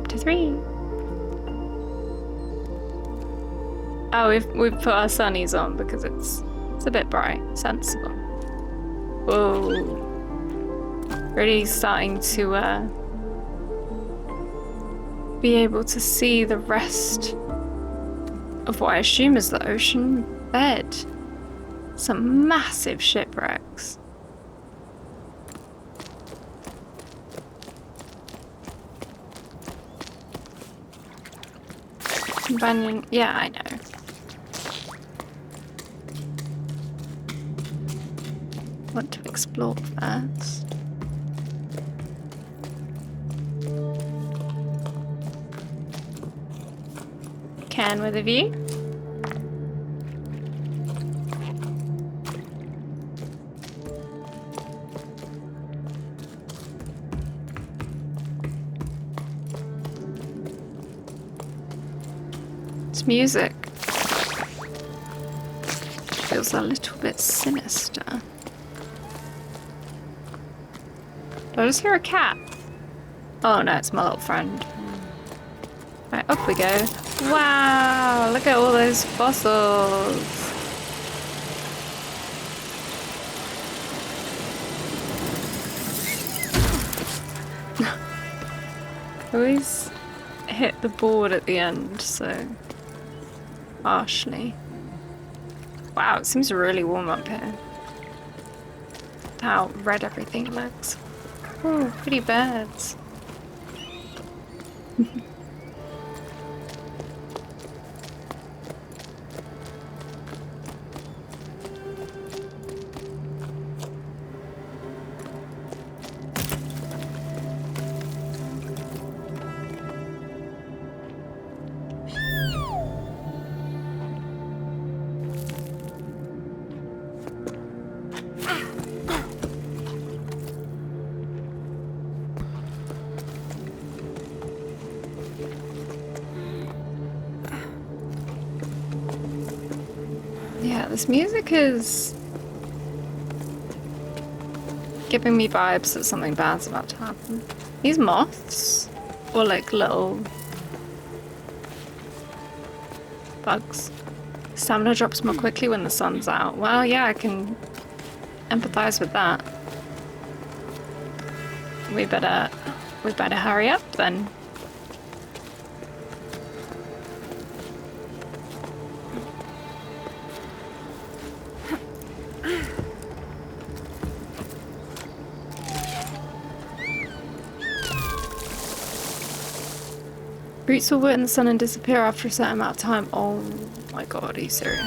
Chapter 3. Oh, we've put our sunnies on because it's a bit bright. Sensible. Whoa. Really starting to be able to see the rest of what I assume is the ocean bed. Some massive shipwrecks. Companion, yeah, I know. Want to explore first. Can with a view. This music feels a little bit sinister. Do I just hear a cat? Oh no, it's my little friend. Right, up we go. Wow, look at all those fossils. Always hit the board at the end, so harshly. Wow, it seems really warm up here. How red everything looks. Oh, pretty birds. Yeah, this music is giving me vibes that something bad's about to happen. These moths, or like little bugs. Stamina drops more quickly when the sun's out. Well, yeah, I can empathize with that. We better hurry up then. Roots will wet in the sun and disappear after a certain amount of time. Oh my god, are you serious?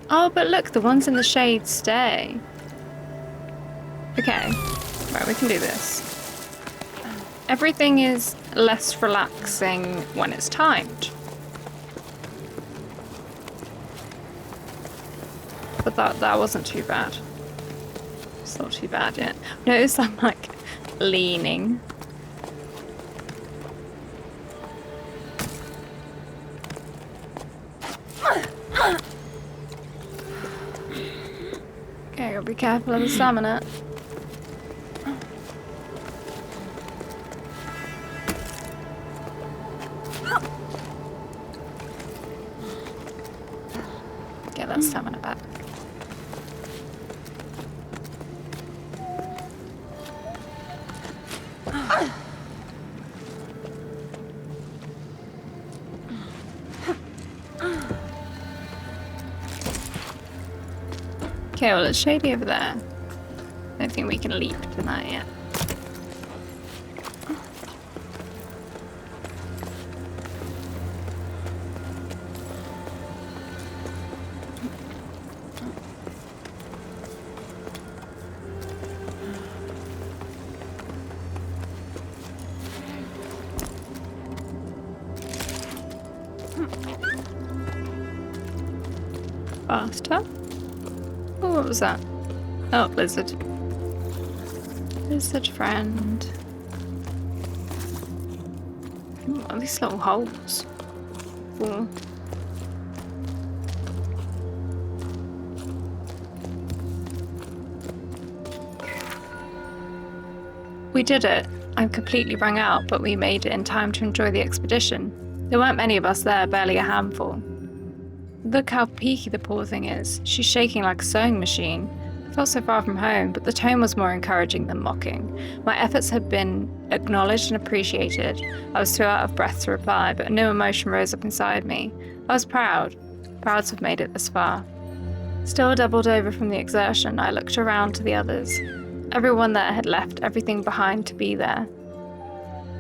Oh, but look, the ones in the shade stay. Okay, right, we can do this. Everything is less relaxing when it's timed. But that wasn't too bad. It's not too bad yet. Notice I'm like leaning. Okay, gotta be careful of the stamina. Get that stamina back. Okay, well, it's shady over there. I don't think we can leap to that yet. Faster. Oh, what was that? Oh, lizard. Lizard friend. What are these little holes? Cool. We did it. I'm completely wrung out, but we made it in time to enjoy the expedition. There weren't many of us there, barely a handful. Look how peaky the poor thing is. She's shaking like a sewing machine. I felt so far from home, but the tone was more encouraging than mocking. My efforts had been acknowledged and appreciated. I was too out of breath to reply, but a new emotion rose up inside me. I was proud to have made it this far. Still doubled over from the exertion, I looked around to the others. Everyone there had left everything behind to be there.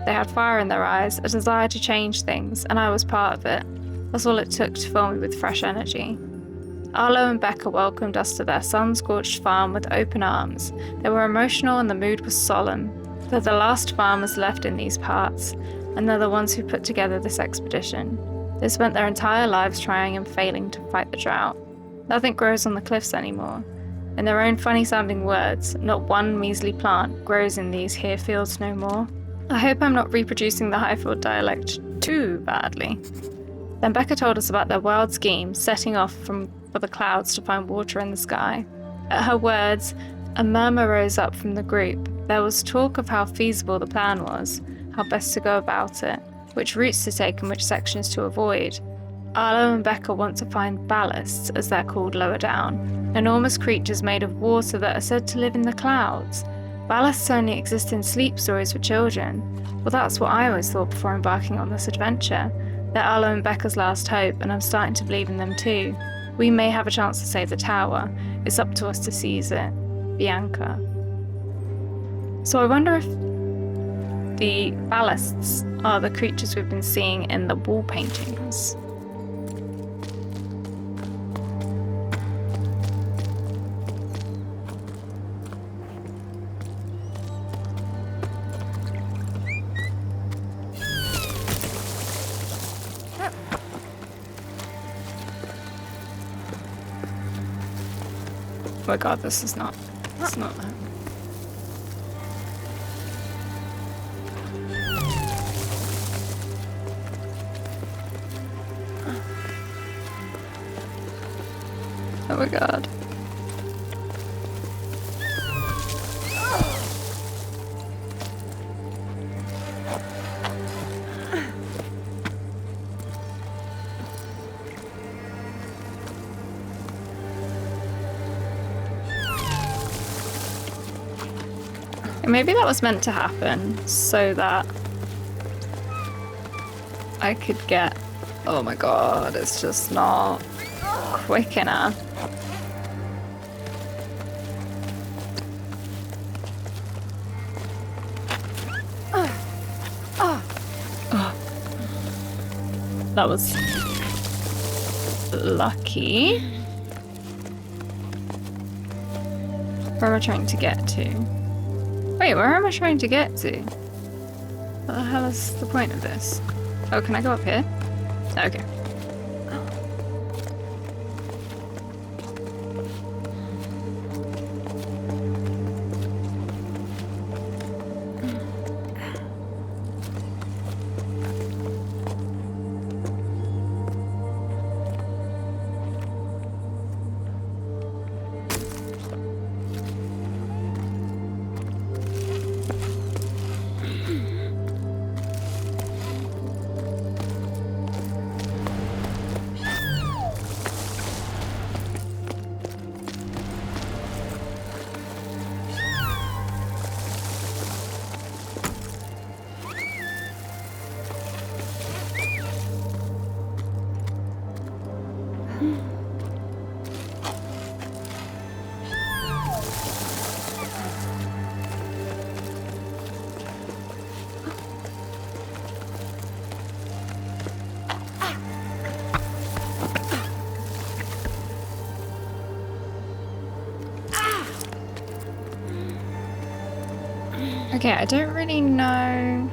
They had fire in their eyes, a desire to change things, and I was part of it. That's all it took to fill me with fresh energy. Arlo and Becca welcomed us to their sun-scorched farm with open arms. They were emotional and the mood was solemn. They're the last farmers left in these parts, and they're the ones who put together this expedition. They spent their entire lives trying and failing to fight the drought. Nothing grows on the cliffs anymore. In their own funny-sounding words, not one measly plant grows in these here fields no more. I hope I'm not reproducing the Highfield dialect too badly. Then Becca told us about their wild scheme, setting off for the clouds to find water in the sky. At her words, a murmur rose up from the group. There was talk of how feasible the plan was, how best to go about it, which routes to take and which sections to avoid. Arlo and Becca want to find ballasts, as they're called lower down, enormous creatures made of water that are said to live in the clouds. Ballasts only exist in sleep stories for children. Well, that's what I always thought before embarking on this adventure. They're Arlo and Becca's last hope, and I'm starting to believe in them too. We may have a chance to save the tower. It's up to us to seize it. Bianca. So I wonder if the ballasts are the creatures we've been seeing in the wall paintings. Oh my god, this is not. It's not that. Oh my god. Maybe that was meant to happen so that I could get... Oh my god, it's just not quick enough. That was lucky. Where am I trying to get to? Wait, where am I trying to get to? What the hell is the point of this? Oh, can I go up here? Okay. Okay, I don't really know.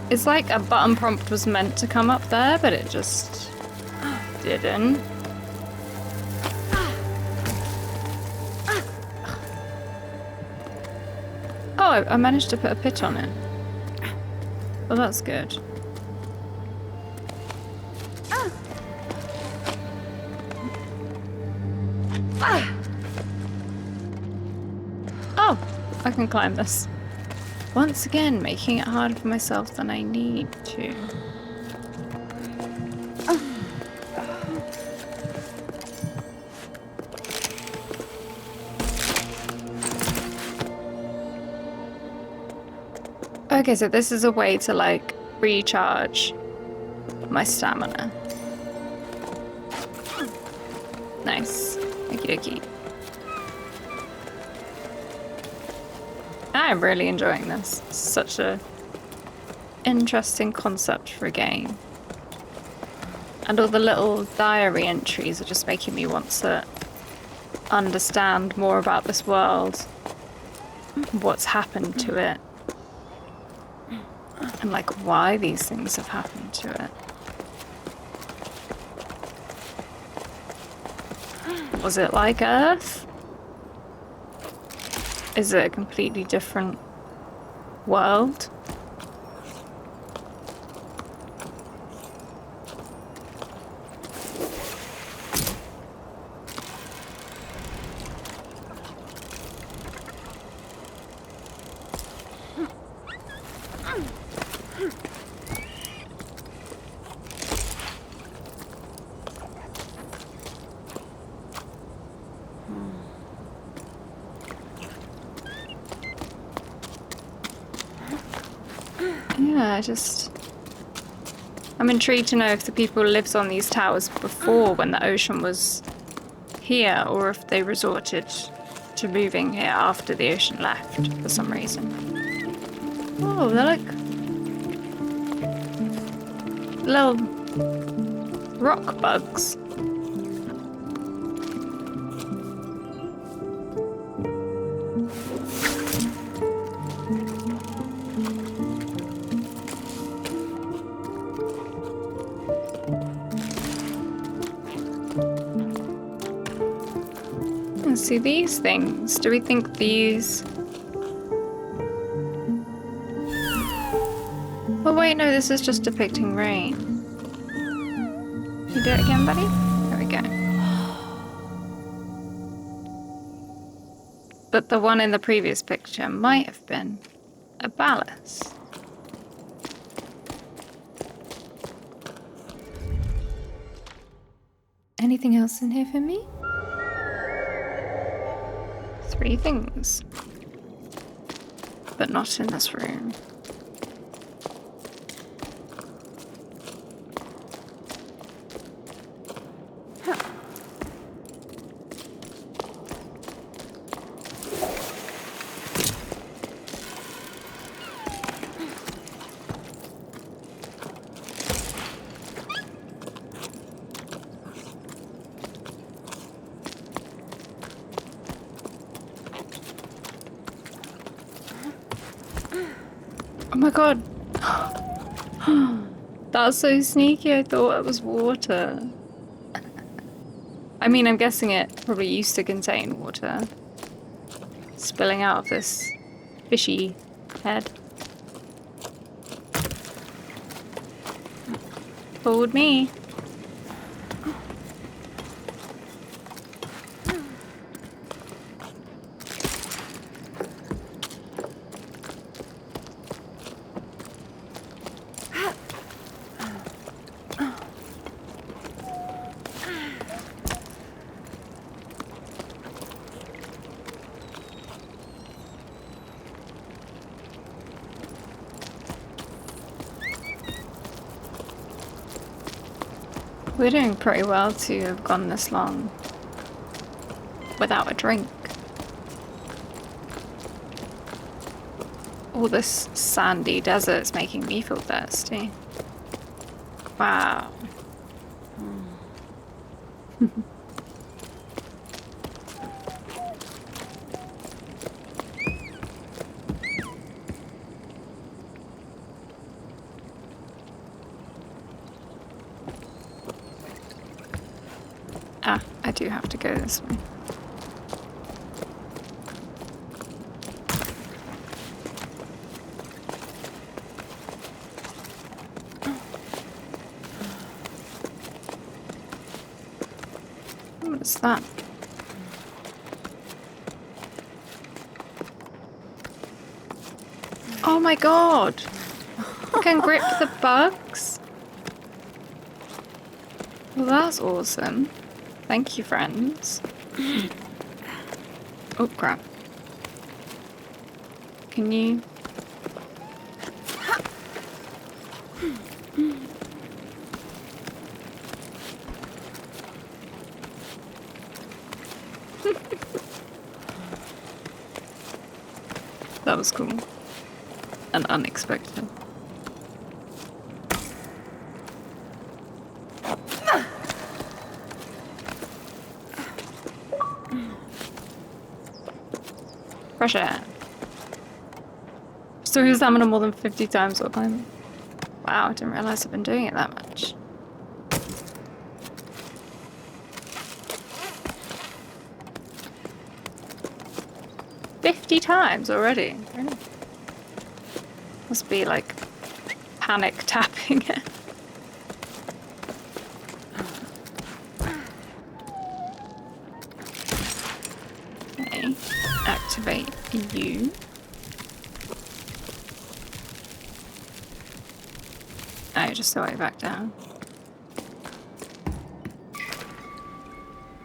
It's like a button prompt was meant to come up there, but it just didn't. Oh, I managed to put a pit on it. Well, that's good. I can climb this. Once again, making it harder for myself than I need to. Okay, so this is a way to, like, recharge my stamina. Nice. Okie dokie. I'm really enjoying this. It's such a interesting concept for a game. And all the little diary entries are just making me want to understand more about this world. What's happened to it. And like why these things have happened to it. Was it like Earth? Is it a completely different world? Yeah, I'm intrigued to know if the people lived on these towers before when the ocean was here, or if they resorted to moving here after the ocean left for some reason. Oh, they're like little rock bugs. See these things? Do we think these... Oh wait, no, this is just depicting rain. You do it again, buddy? There we go. But the one in the previous picture might have been a ballast. Anything else in here for me? 3 things. But not in this room. Oh my god. That's so sneaky, I thought it was water. I mean, I'm guessing it probably used to contain water. Spilling out of this fishy head. Fooled me. We're doing pretty well to have gone this long without a drink. All this sandy desert's making me feel thirsty. Wow. Ah, I do have to go this way. What's that? Oh my god! I can grip the bugs? Well, that's awesome. Thank you, friends. Oh, crap. Can you... That was cool. And unexpected. Fresh air. So he was stamina more than 50 times while climbing. Wow, I didn't realise I've been doing it that much. "50 times already? Really? Must be like panic tapping it. Okay, activate you. Oh, just the way back down.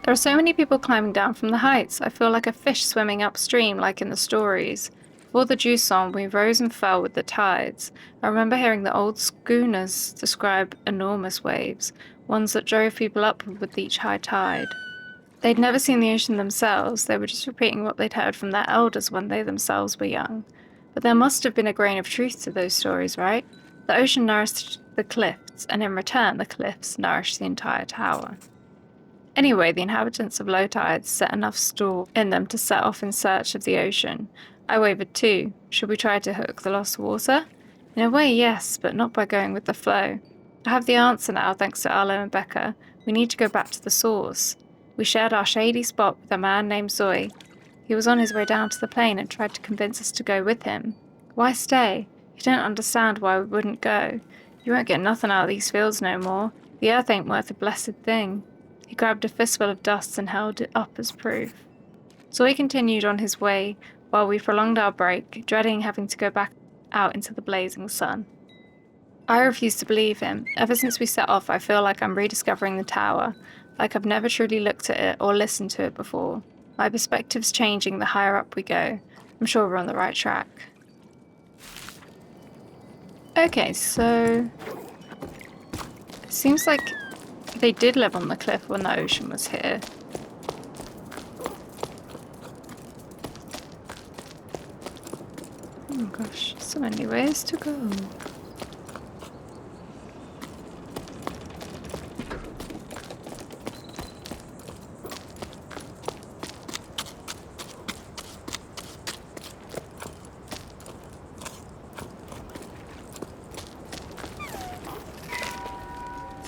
There are so many people climbing down from the heights. I feel like a fish swimming upstream, like in the stories. Before the Jusant, we rose and fell with the tides. I remember hearing the old schooners describe enormous waves, ones that drove people upward with each high tide. They'd never seen the ocean themselves, they were just repeating what they'd heard from their elders when they themselves were young. But there must have been a grain of truth to those stories, right? The ocean nourished the cliffs, and in return the cliffs nourished the entire tower. Anyway, the inhabitants of low tides set enough store in them to set off in search of the ocean. I wavered too. Should we try to hook the lost water? In a way, yes, but not by going with the flow. I have the answer now, thanks to Arlo and Becca. We need to go back to the source. We shared our shady spot with a man named Zoe. He was on his way down to the plane and tried to convince us to go with him. Why stay? You don't understand why we wouldn't go. You won't get nothing out of these fields no more. The earth ain't worth a blessed thing. He grabbed a fistful of dust and held it up as proof. So he continued on his way while we prolonged our break, dreading having to go back out into the blazing sun. I refused to believe him. Ever since we set off, I feel like I'm rediscovering the tower, like I've never truly looked at it or listened to it before. My perspective's changing the higher up we go. I'm sure we're on the right track. Okay, so... it seems like they did live on the cliff when the ocean was here. Oh gosh, so many ways to go.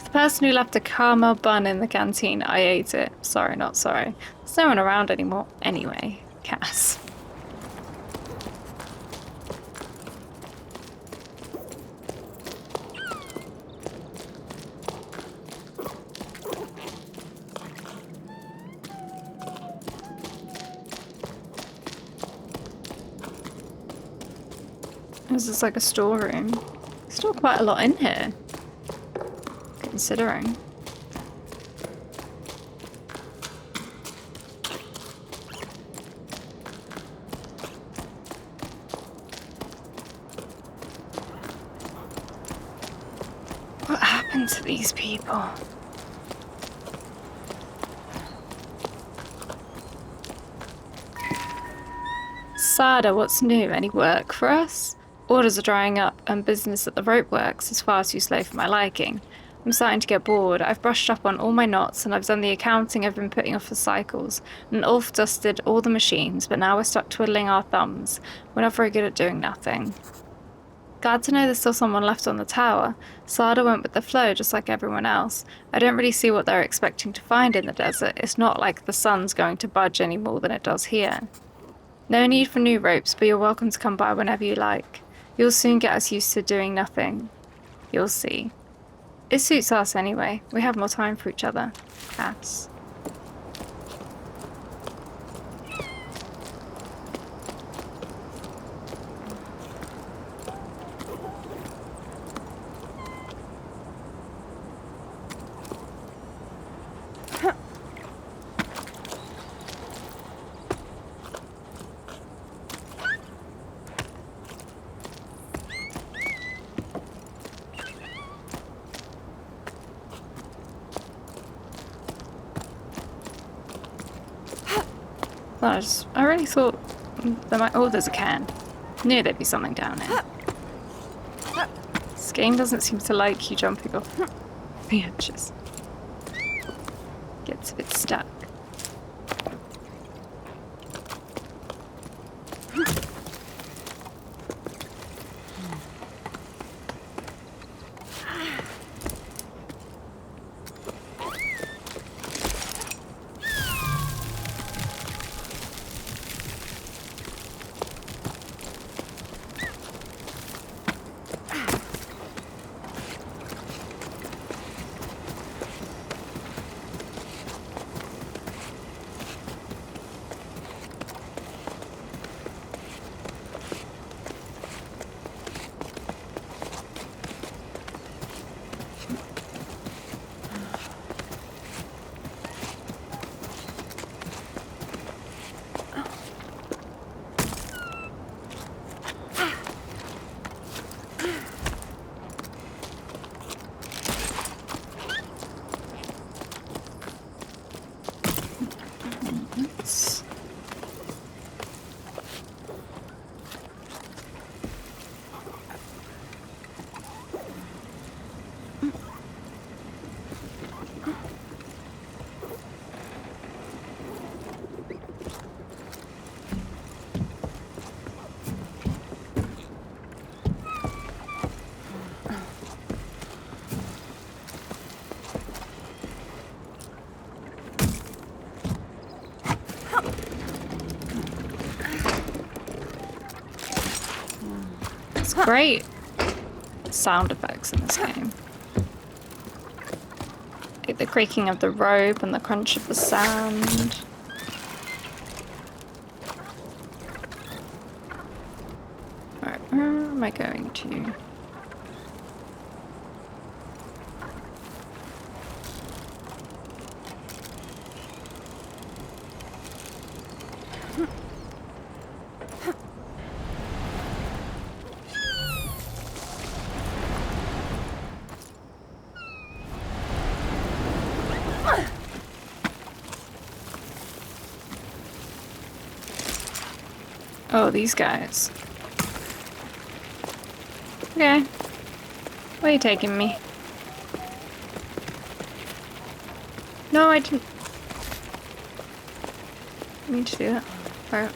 The person who left a caramel bun in the canteen, I ate it. Sorry, not sorry. There's no one around anymore. Anyway, Cass. This is like a storeroom. There's still quite a lot in here. Considering. What happened to these people? Sada, what's new? Any work for us? Orders are drying up, and business at the rope works is far too slow for my liking. I'm starting to get bored. I've brushed up on all my knots, and I've done the accounting I've been putting off for cycles, and Ulf dusted all the machines, but now we're stuck twiddling our thumbs. We're not very good at doing nothing. Glad to know there's still someone left on the tower. Sada went with the flow, just like everyone else. I don't really see what they're expecting to find in the desert. It's not like the sun's going to budge any more than it does here. No need for new ropes, but you're welcome to come by whenever you like. You'll soon get us used to doing nothing. You'll see. It suits us anyway. We have more time for each other. Cats. I really thought there might. Oh, there's a can. Knew there'd be something down there. This game doesn't seem to like you jumping off the edges. Gets a bit stuck. Great sound effects in this game. Like the creaking of the rope and the crunch of the sand. Alright, where am I going to? Oh, these guys. Okay. Where are you taking me? No, I didn't mean to do that. Where?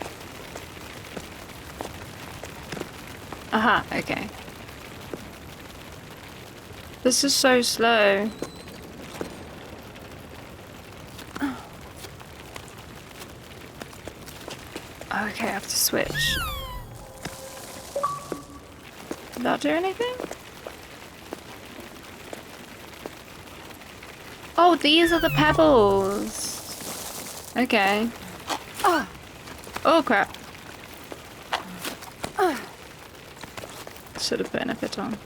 Aha, okay. This is so slow. Okay, I have to switch. Did that do anything? Oh, these are the pebbles. Okay. Oh crap. Should have put an effort on.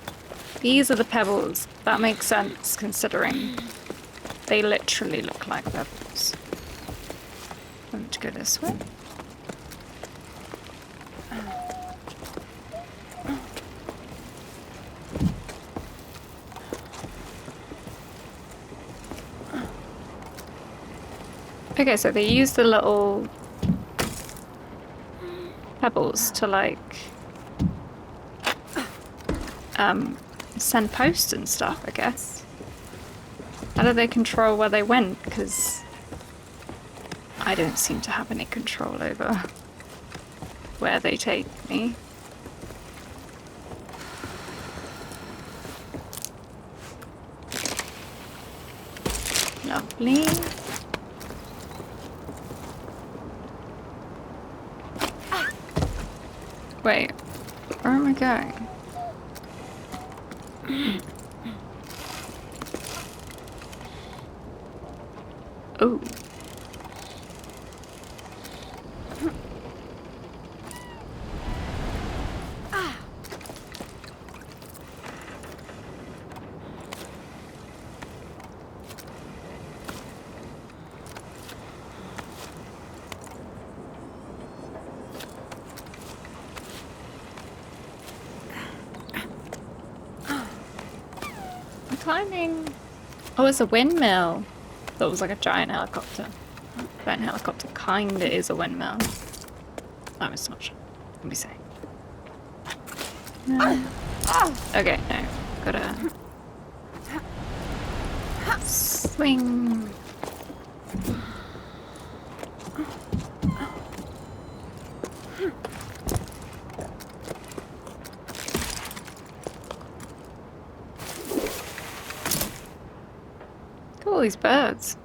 These are the pebbles. That makes sense considering they literally look like pebbles. I want to go this way. Okay, so they use the little pebbles to like send posts and stuff, I guess. How do they control where they went? Because I don't seem to have any control over where they take me. Lovely. Wait, where am I going? Oh. Climbing. Oh, it's a windmill. That was like a giant helicopter. Flying helicopter kinda is a windmill. No, it's not. Let me see. Okay, no. Gotta swing. Look at all these birds.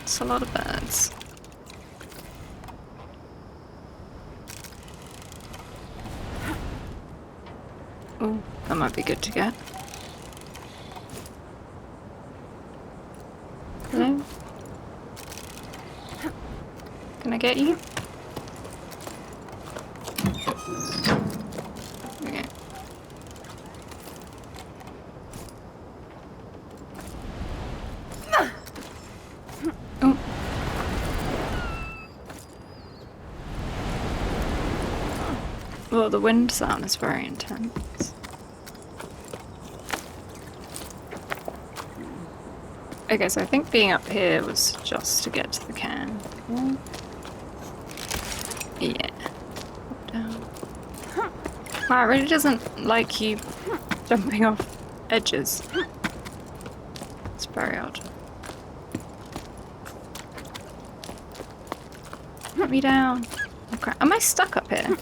It's a lot of birds. Oh, that might be good to get. Hello? Can I get you? Okay. Oh. Well, the wind sound is very intense. Okay, so I think being up here was just to get to the can. Yeah. Down. Wow, it really doesn't like you jumping off edges. It's very odd. Let me down. Oh, crap. Am I stuck up here?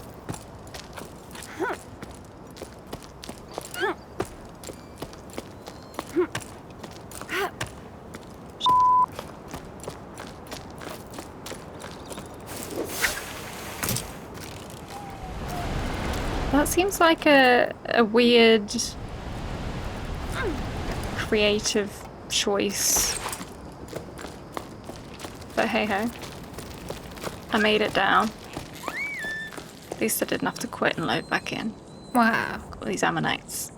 That seems like a weird creative choice. But hey ho. I made it down. At least I didn't have to quit and load back in. Wow, got all these ammonites.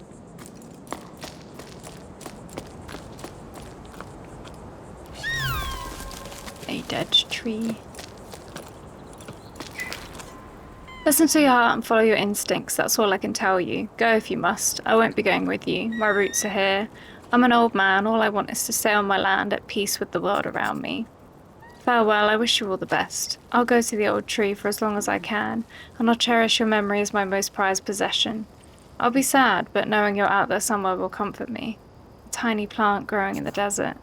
A dead tree. Listen to your heart and follow your instincts, that's all I can tell you. Go if you must. I won't be going with you. My roots are here. I'm an old man. All I want is to stay on my land at peace with the world around me. Farewell, I wish you all the best. I'll go to the old tree for as long as I can, and I'll cherish your memory as my most prized possession. I'll be sad, but knowing you're out there somewhere will comfort me. A tiny plant growing in the desert.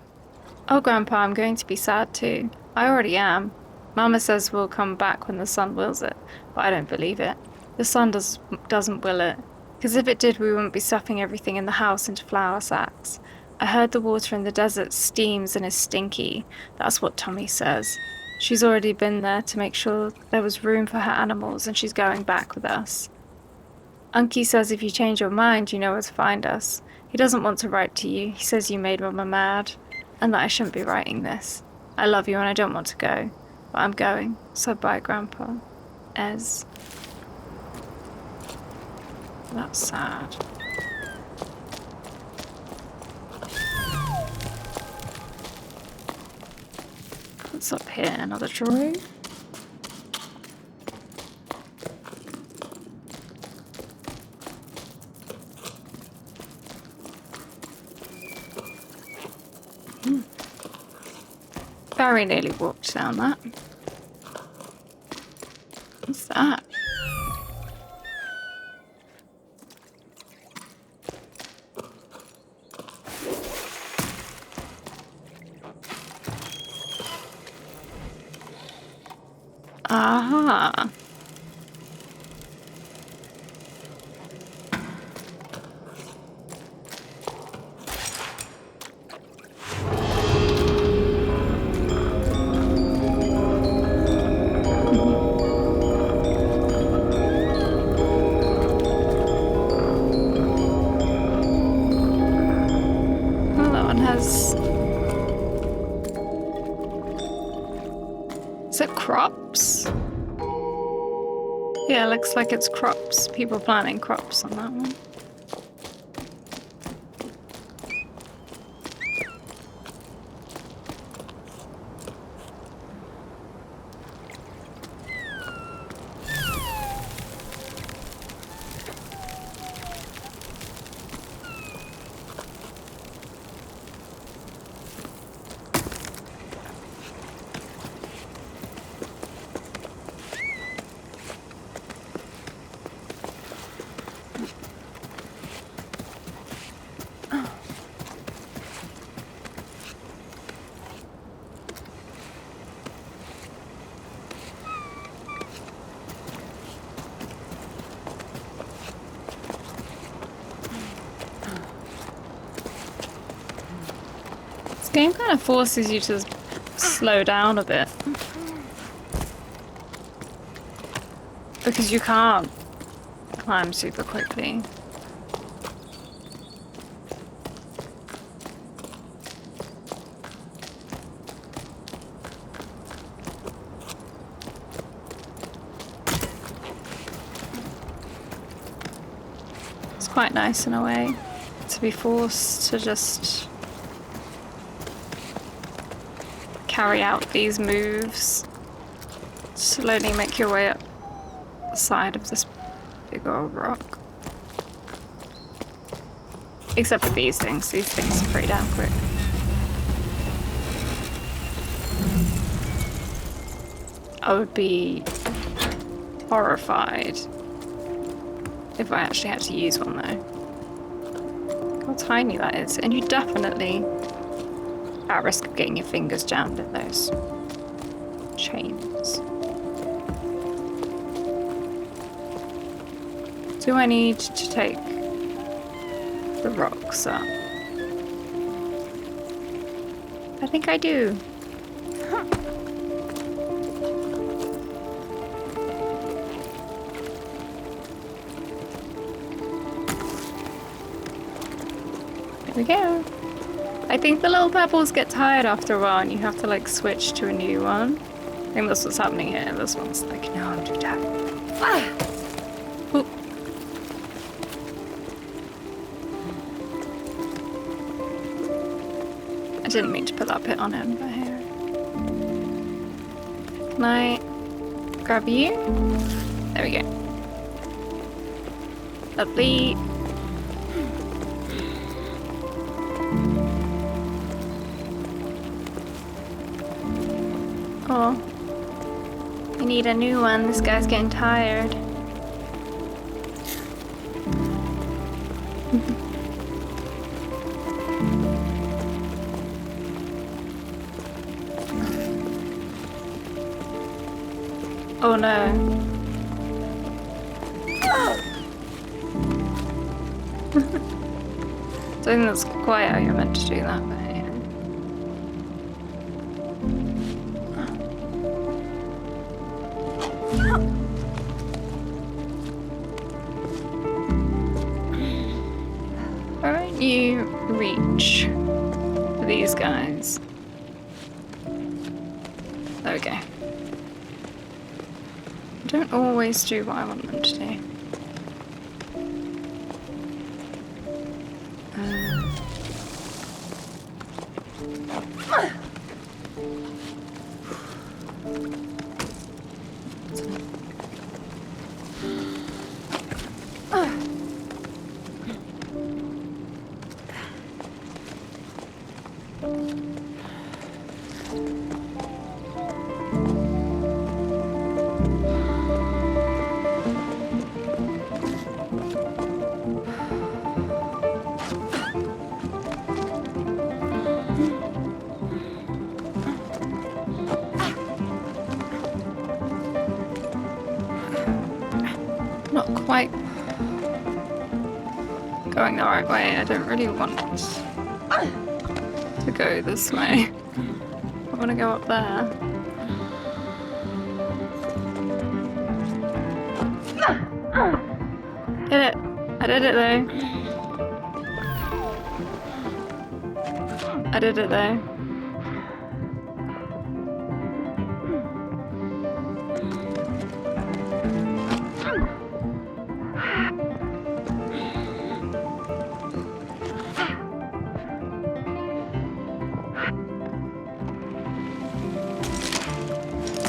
Oh, Grandpa, I'm going to be sad too. I already am. Mama says we'll come back when the sun wills it, but I don't believe it. The sun doesn't will it, because if it did, we wouldn't be stuffing everything in the house into flour sacks. I heard the water in the desert steams and is stinky. That's what Tommy says. She's already been there to make sure there was room for her animals, and she's going back with us. Unky says if you change your mind, you know where to find us. He doesn't want to write to you. He says you made Mama mad, and that I shouldn't be writing this. I love you and I don't want to go. But I'm going, so bye, Grandpa. Ez. That's sad. What's up here? Another drawer? Very nearly walked down that. What's that? Aha. Well, that one has... Is it crops? Yeah, looks like it's crops. People planting crops on that one. game kind of forces you to slow down a bit. Because you can't climb super quickly. It's quite nice in a way to be forced to just carry out these moves. Slowly make your way up the side of this big old rock. Except for these things are pretty damn quick. I would be horrified if I actually had to use one though. How tiny that is, and you definitely at risk of getting your fingers jammed in those chains. Do I need to take the rocks up? I think I do. There we go. I think the little pebbles get tired after a while and you have to like switch to a new one. I think that's what's happening here. This one's like, no, I'm too tired. Ah! Oop. I didn't mean to put that bit on him, but here. Can I grab you? There we go. Lovely. Oh, I need a new one. This guy's getting tired. Oh no. I think that's quite how you're meant to do that, but yeah. Why don't you reach for these guys? There we go. I don't always do what I want them to do. Not quite going the right way. I don't really want to go this way. I want to go up there. Did it. I did it though. I did it though.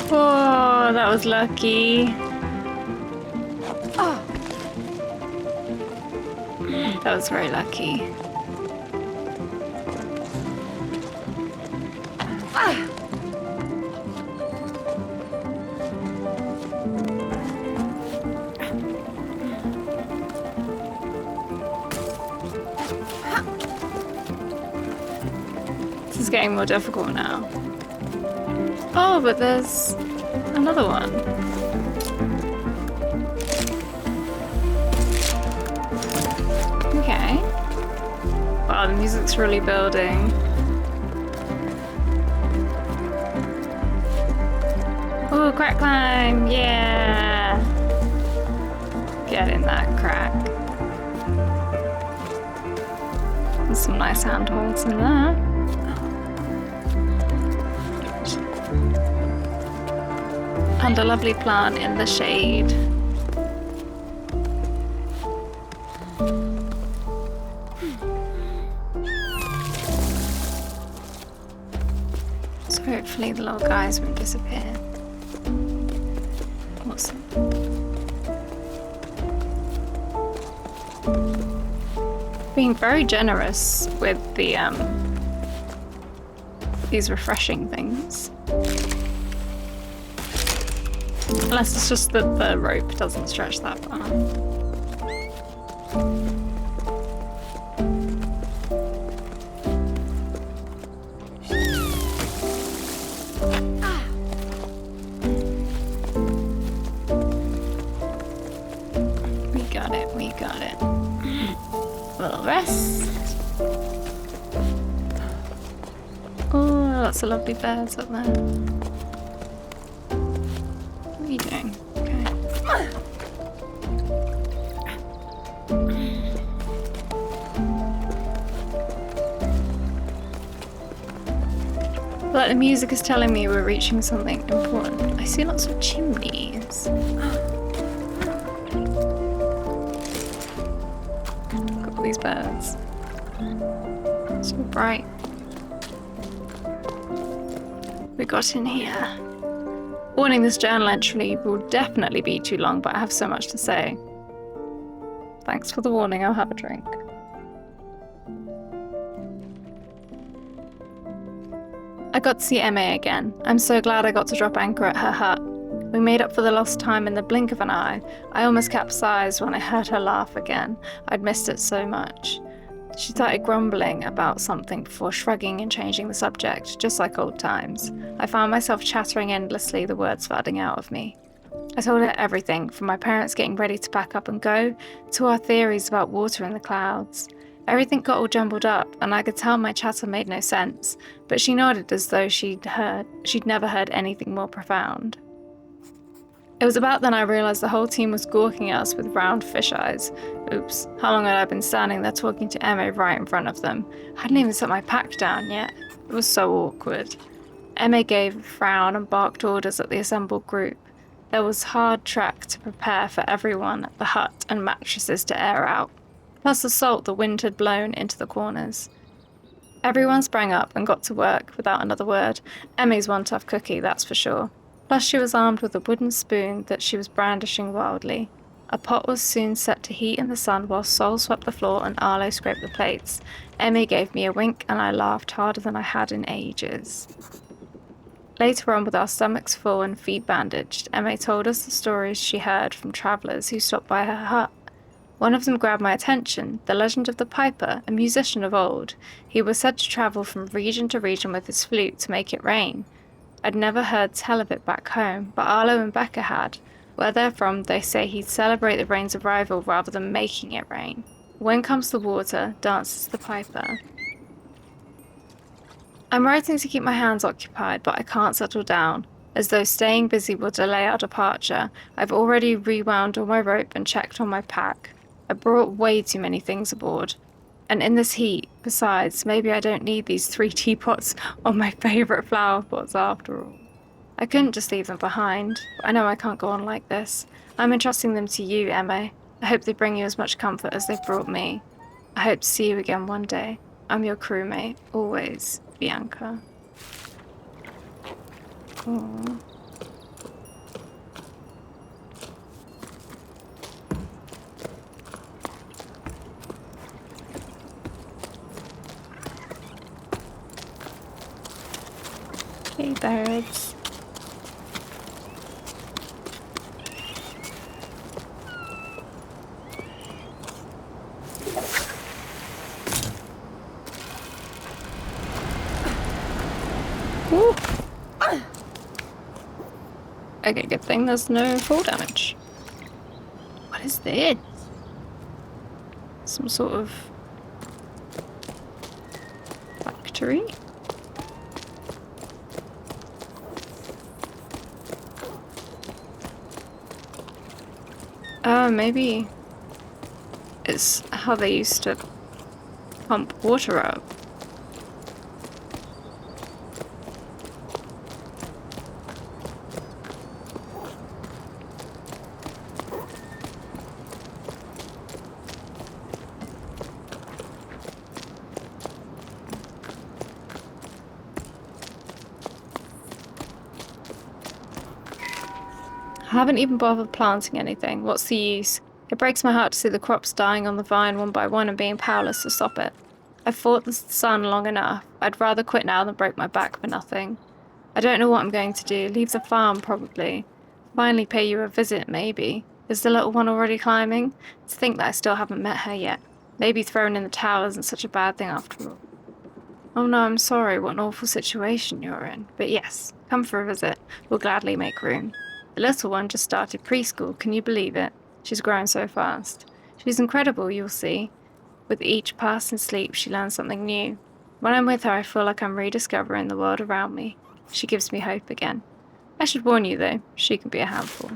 Oh, that was lucky. Oh. That was very lucky. This is getting more difficult now. Oh, but there's another one. Okay. Wow, the music's really building. Ooh, crack climb! Yeah! Get in that crack. There's some nice handholds in there. And a lovely plant in the shade. So hopefully the little guys won't disappear. Awesome. Being very generous with the these refreshing things. Unless it's just that the rope doesn't stretch that far. We got it. A little rest. Oh, lots of lovely birds up there. What are you doing? Okay. But the music is telling me we're reaching something important. I see lots of chimneys. Look at these birds. So bright. We got in here. Warning, this journal entry will definitely be too long, but I have so much to say. Thanks for the warning, I'll have a drink. I got to see Emma again. I'm so glad I got to drop anchor at her hut. We made up for the lost time in the blink of an eye. I almost capsized when I heard her laugh again. I'd missed it so much. She started grumbling about something before shrugging and changing the subject, just like old times. I found myself chattering endlessly, the words flooding out of me. I told her everything, from my parents getting ready to pack up and go, to our theories about water in the clouds. Everything got all jumbled up, and I could tell my chatter made no sense, but she nodded as though she'd never heard anything more profound. It was about then I realised the whole team was gawking at us with round fish eyes. Oops, how long had I been standing there talking to Emma right in front of them? I hadn't even set my pack down yet. It was so awkward. Emma gave a frown and barked orders at the assembled group. There was hard track to prepare for everyone at the hut and mattresses to air out, plus the salt the wind had blown into the corners. Everyone sprang up and got to work without another word. Emmy's one tough cookie, that's for sure. Plus she was armed with a wooden spoon that she was brandishing wildly. A pot was soon set to heat in the sun while Sol swept the floor and Arlo scraped the plates. Emmy gave me a wink and I laughed harder than I had in ages. Later on, with our stomachs full and feet bandaged, Emma told us the stories she heard from travellers who stopped by her hut. One of them grabbed my attention, the legend of the piper, a musician of old. He was said to travel from region to region with his flute to make it rain. I'd never heard tell of it back home, but Arlo and Becca had. Where they're from, they say he'd celebrate the rain's arrival rather than making it rain. When comes the water, dances the piper. I'm writing to keep my hands occupied, but I can't settle down. As though staying busy will delay our departure, I've already rewound all my rope and checked on my pack. I brought way too many things aboard. And in this heat, besides, maybe I don't need these 3 teapots or my favourite flower pots after all. I couldn't just leave them behind, but I know I can't go on like this. I'm entrusting them to you, Emma. I hope they bring you as much comfort as they've brought me. I hope to see you again one day. I'm your crewmate, always, Bianca. Aww. Hey, birds. Ooh. Okay, good thing there's no fall damage. What is this? Some sort of factory? Oh, maybe it's how they used to pump water up. I haven't even bothered planting anything. What's the use? It breaks my heart to see the crops dying on the vine one by one and being powerless to stop it. I've fought the sun long enough. I'd rather quit now than break my back for nothing. I don't know what I'm going to do. Leave the farm, probably. Finally pay you a visit, maybe. Is the little one already climbing? To think that I still haven't met her yet. Maybe thrown in the towel isn't such a bad thing after all. Oh no, I'm sorry. What an awful situation you're in. But yes, come for a visit. We'll gladly make room. The little one just started preschool, can you believe it? She's grown so fast. She's incredible, you'll see. With each passing sleep, she learns something new. When I'm with her, I feel like I'm rediscovering the world around me. She gives me hope again. I should warn you, though, she can be a handful.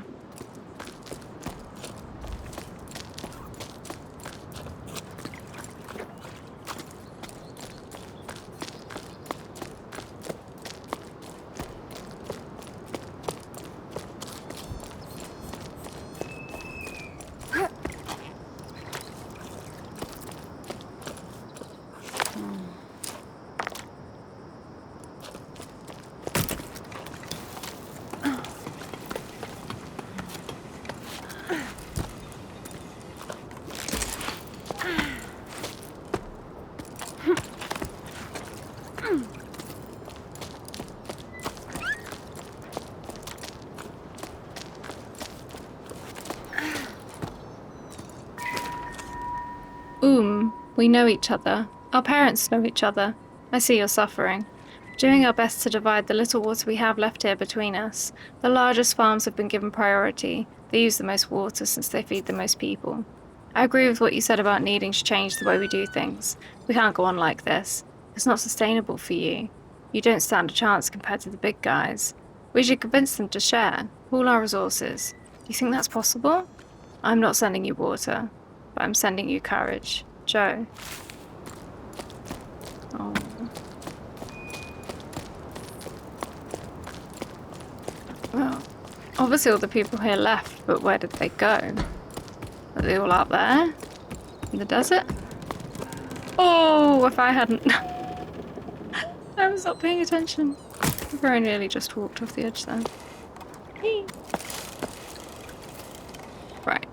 We know each other. Our parents know each other. I see you're suffering. Doing our best to divide the little water we have left here between us. The largest farms have been given priority. They use the most water since they feed the most people. I agree with what you said about needing to change the way we do things. We can't go on like this. It's not sustainable for you. You don't stand a chance compared to the big guys. We should convince them to share, pool our resources. Do you think that's possible? I'm not sending you water, but I'm sending you courage. Joe. Oh. Well, obviously all the people here left, but where did they go? Are they all out there? In the desert? Oh, if I hadn't... I was not paying attention. I very nearly just walked off the edge there. Whee. Right.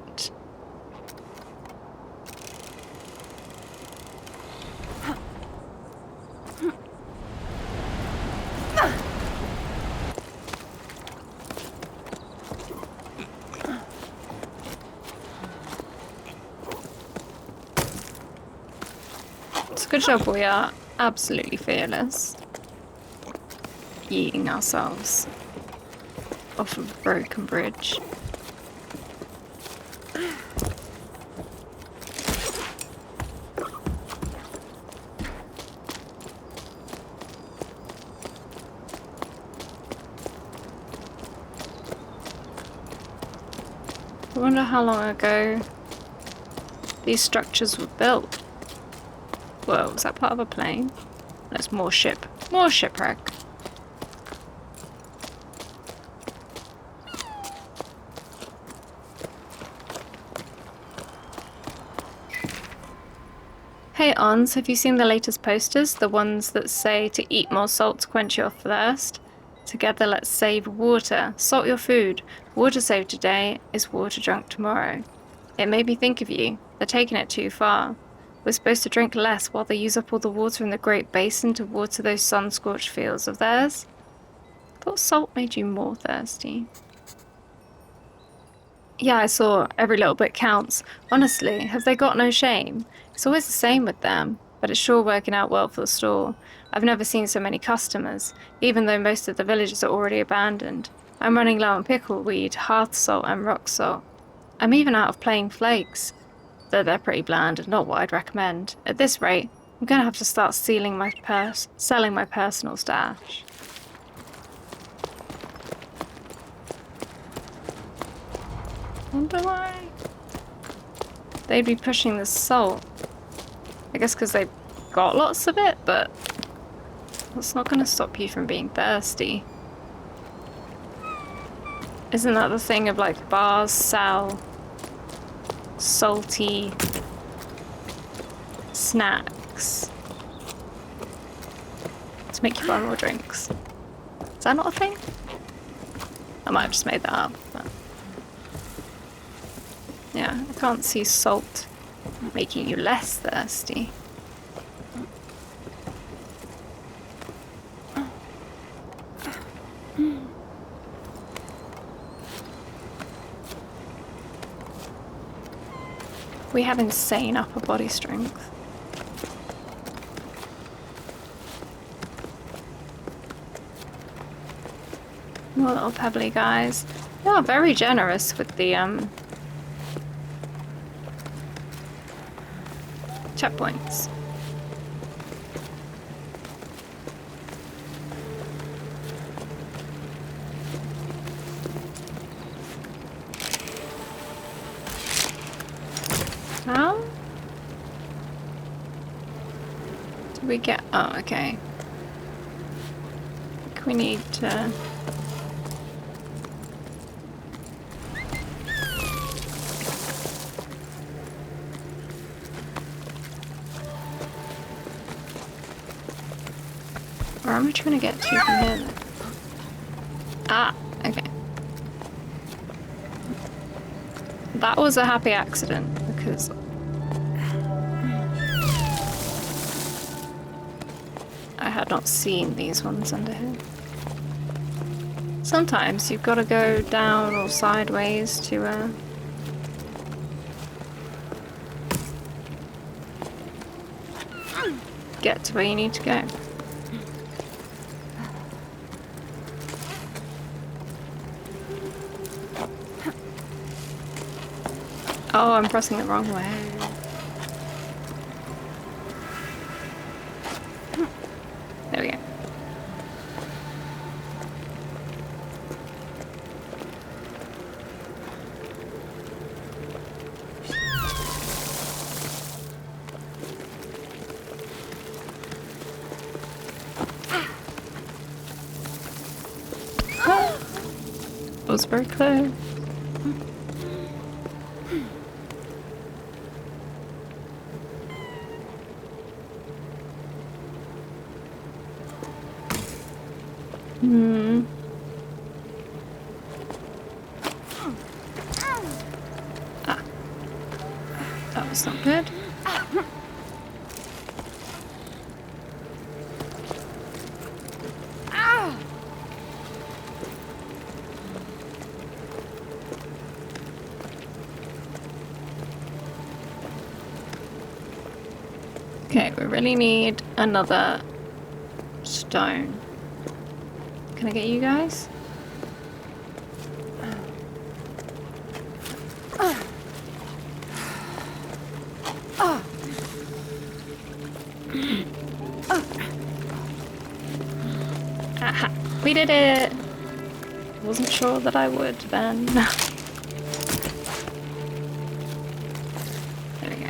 Good job, we are absolutely fearless. Yeeting ourselves off of a broken bridge. I wonder how long ago these structures were built. Whoa, was that part of a plane? That's more ship. More shipwreck. Hey Ons, have you seen the latest posters? The ones that say to eat more salt to quench your thirst? Together let's save water. Salt your food. Water saved today is water drunk tomorrow. It made me think of you. They're taking it too far. We're supposed to drink less while they use up all the water in the Great Basin to water those sun-scorched fields of theirs. I thought salt made you more thirsty. Yeah, I saw. Every little bit counts. Honestly, have they got no shame? It's always the same with them, but it's sure working out well for the store. I've never seen so many customers, even though most of the villages are already abandoned. I'm running low on pickleweed, hearth salt, and rock salt. I'm even out of plain flakes. Though they're pretty bland and not what I'd recommend. At this rate, I'm gonna have to start selling my personal stash. Wonder why? they'd be pushing the salt. I guess because they've got lots of it, but that's not going to stop you from being thirsty. Isn't that the thing of like bars sell salty snacks to make you buy more drinks? Is that not a thing? I might have just made that up. But yeah, I can't see salt making you less thirsty. We have insane upper body strength. More little pebbly guys. They are very generous with the checkpoints. How? Did we get... Oh, okay. I think we need to... Where am I trying to get to from here? Ah, okay. That was a happy accident because I had not seen these ones under here. Sometimes you've got to go down or sideways to get to where you need to go. Oh, I'm pressing the wrong way. There we go. That was very close. Ah. That was not good. Okay, we really need another stone. Can I get you guys? Aha, we did it! Wasn't sure that I would then. There we go.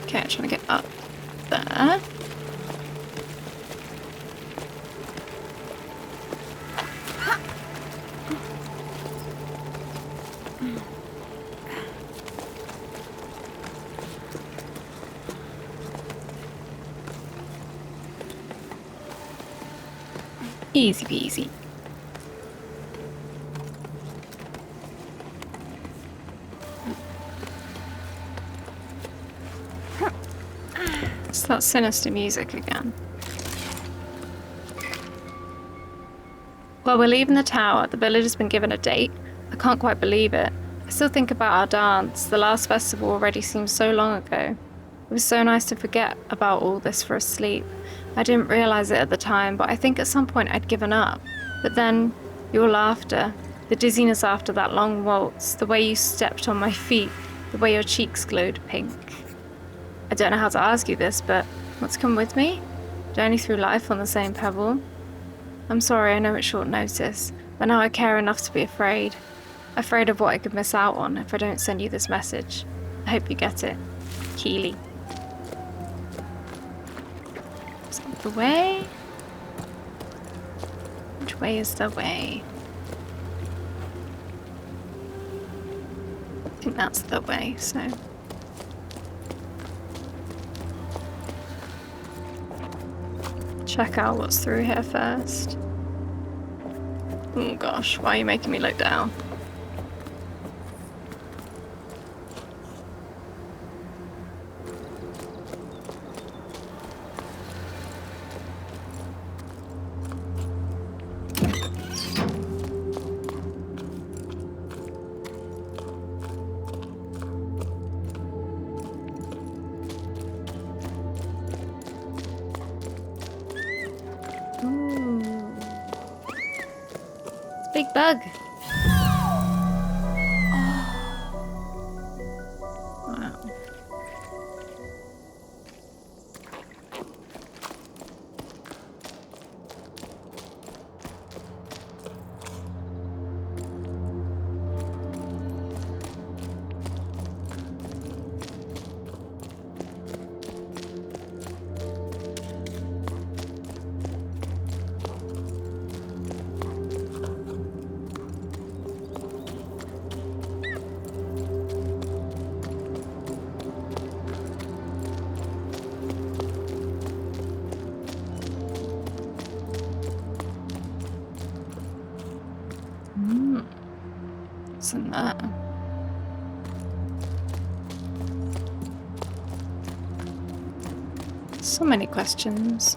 Okay, I'm trying to get up there. Easy peasy. It's that sinister music again. Well, we're leaving the tower. The village has been given a date. I can't quite believe it. I still think about our dance. The last festival already seems so long ago. It was so nice to forget about all this for a sleep. I didn't realize it at the time, but I think at some point I'd given up. But then, your laughter, The dizziness after that long waltz, the way you stepped on my feet, the way your cheeks glowed pink. I don't know how to ask you this, but want to come with me? Journey through life on the same pebble? I'm sorry, I know it's short notice, but now I care enough to be afraid. Afraid of what I could miss out on if I don't send you this message. I hope you get it. Keely. Is that the way? Which way is the way? I think that's the way, so... check out what's through here first. Oh gosh, why are you making me look down? Big bug. Wow. What's in that? So many questions.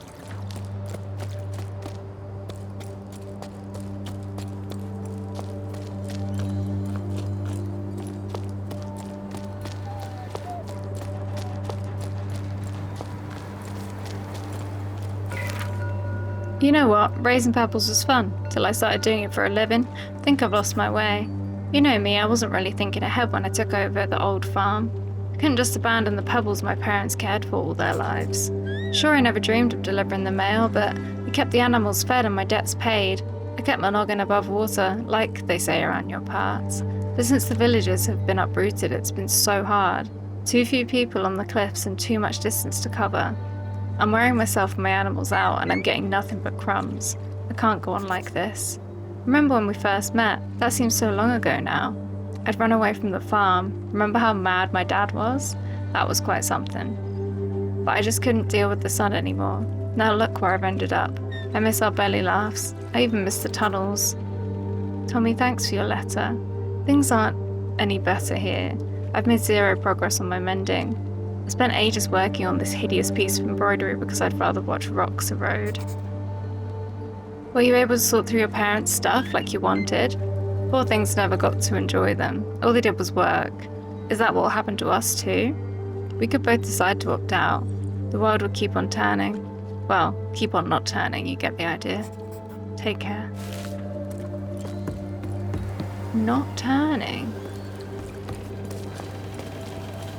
You know what? Raising pebbles was fun, till I started doing it for a living. I think I've lost my way. You know me, I wasn't really thinking ahead when I took over the old farm. I couldn't just abandon the pebbles my parents cared for all their lives. Sure, I never dreamed of delivering the mail, but we kept the animals fed and my debts paid. I kept my noggin above water, like they say around your parts. But since the villages have been uprooted, it's been so hard. Too few people on the cliffs and too much distance to cover. I'm wearing myself and my animals out and I'm getting nothing but crumbs. I can't go on like this. Remember when we first met? That seems so long ago now. I'd run away from the farm. Remember how mad my dad was? That was quite something. But I just couldn't deal with the sun anymore. Now look where I've ended up. I miss our belly laughs. I even miss the tunnels. Tommy, thanks for your letter. Things aren't any better here. I've made zero progress on my mending. I spent ages working on this hideous piece of embroidery because I'd rather watch rocks erode. Were you able to sort through your parents' stuff like you wanted? Poor things never got to enjoy them. All they did was work. Is that what will happen to us too? We could both decide to opt out. The world would keep on turning. Well, keep on not turning, you get the idea. Take care. Not turning?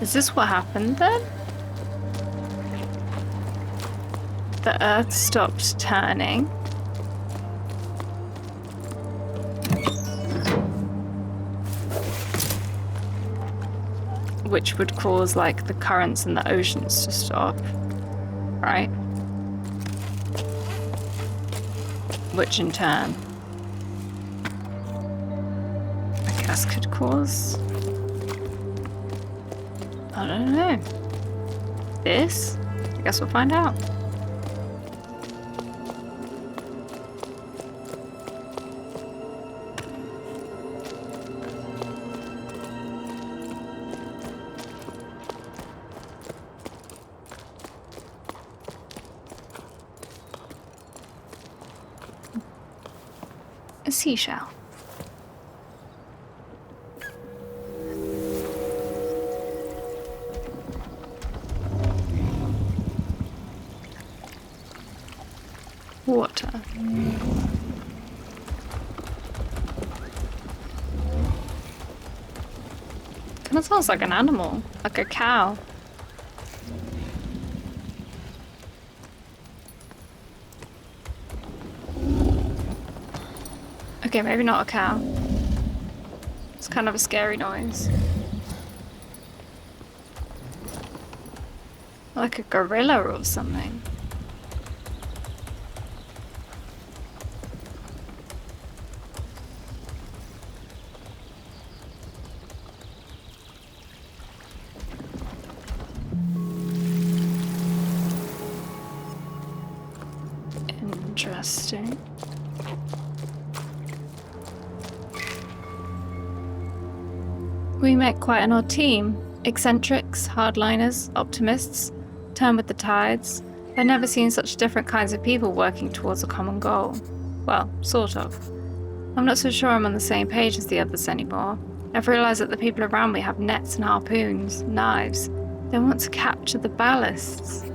Is this what happened then? The earth stopped turning. Which would cause like the currents in the oceans to stop, right? Which in turn, I guess could cause, I don't know, this? I guess we'll find out. A seashell. Water. That sounds like an animal, like a cow. Okay, maybe not a cow. It's kind of a scary noise. Like a gorilla or something. Interesting. We make quite an odd team. Eccentrics, hardliners, optimists, turn with the tides. I've never seen such different kinds of people working towards a common goal. Well, sort of. I'm not so sure I'm on the same page as the others anymore. I've realised that the people around me have nets and harpoons, knives. They want to capture the ballasts.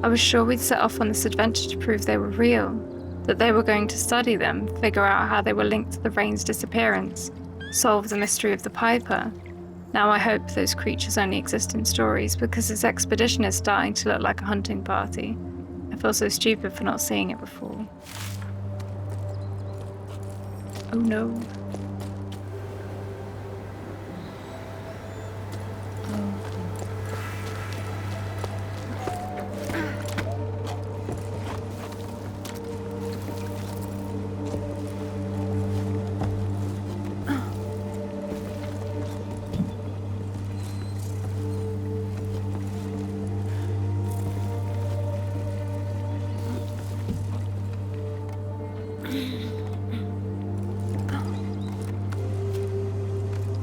I was sure we'd set off on this adventure to prove they were real, that they were going to study them, figure out how they were linked to the rain's disappearance, solve the mystery of the Piper. Now I hope those creatures only exist in stories, because this expedition is starting to look like a hunting party. I feel so stupid for not seeing it before. Oh no.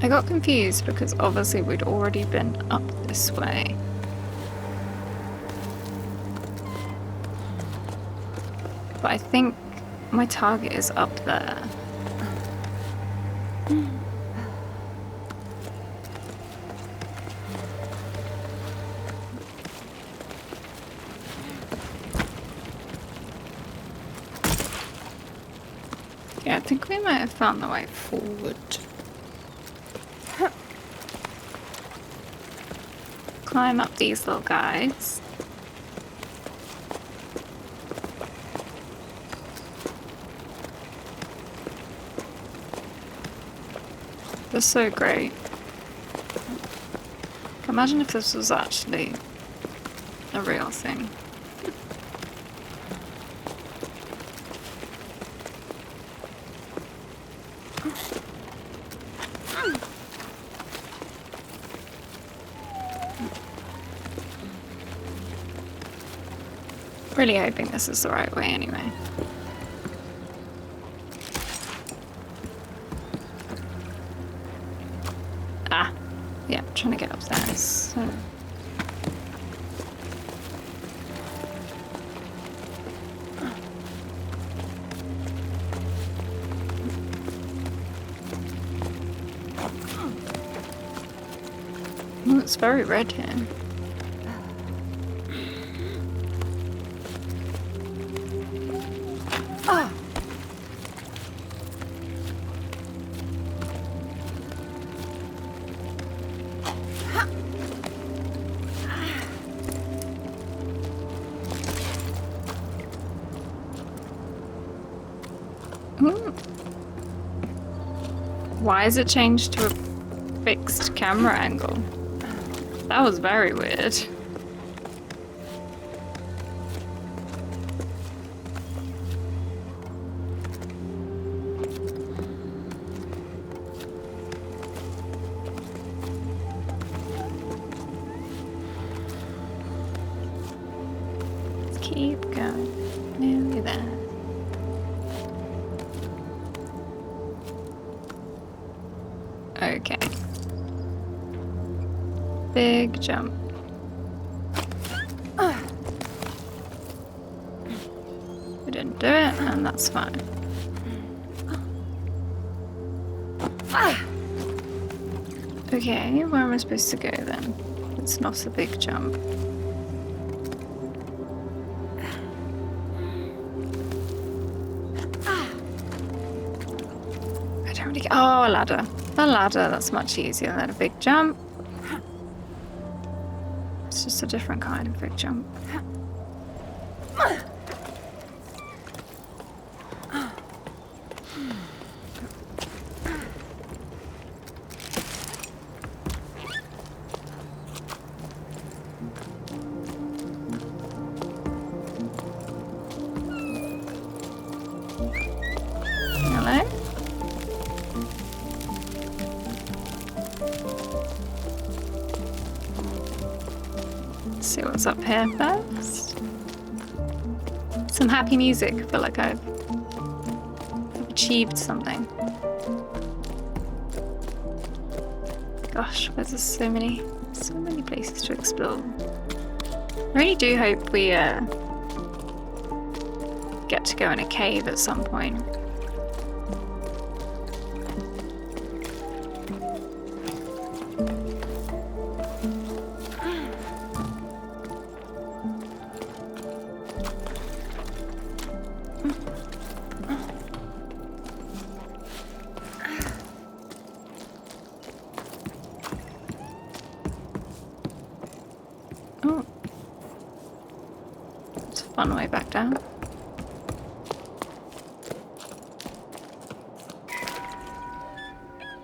I got confused because obviously we'd already been up this way. But I think my target is up there. Yeah, I think we might have found the way forward. Climb up these little guys. They're so great. Imagine if this was actually a real thing. Really hoping this is the right way anyway. Ah, yeah, I'm trying to get up there. So. Oh, it's very red here. Why is it changed to a fixed camera angle? That was very weird. Let's keep going. Nearly there. Okay. Big jump. We didn't do it, and that's fine. Okay, where am I supposed to go then? It's not a big jump. I don't really get... Oh, a ladder. A ladder, that's much easier than a big jump. It's just a different kind of big jump. Hello? Let's see what's up here first. Some happy music. I feel like I've achieved something. Gosh, there's so many places to explore. I really do hope we get to go in a cave at some point. Oh, it's a fun way back down.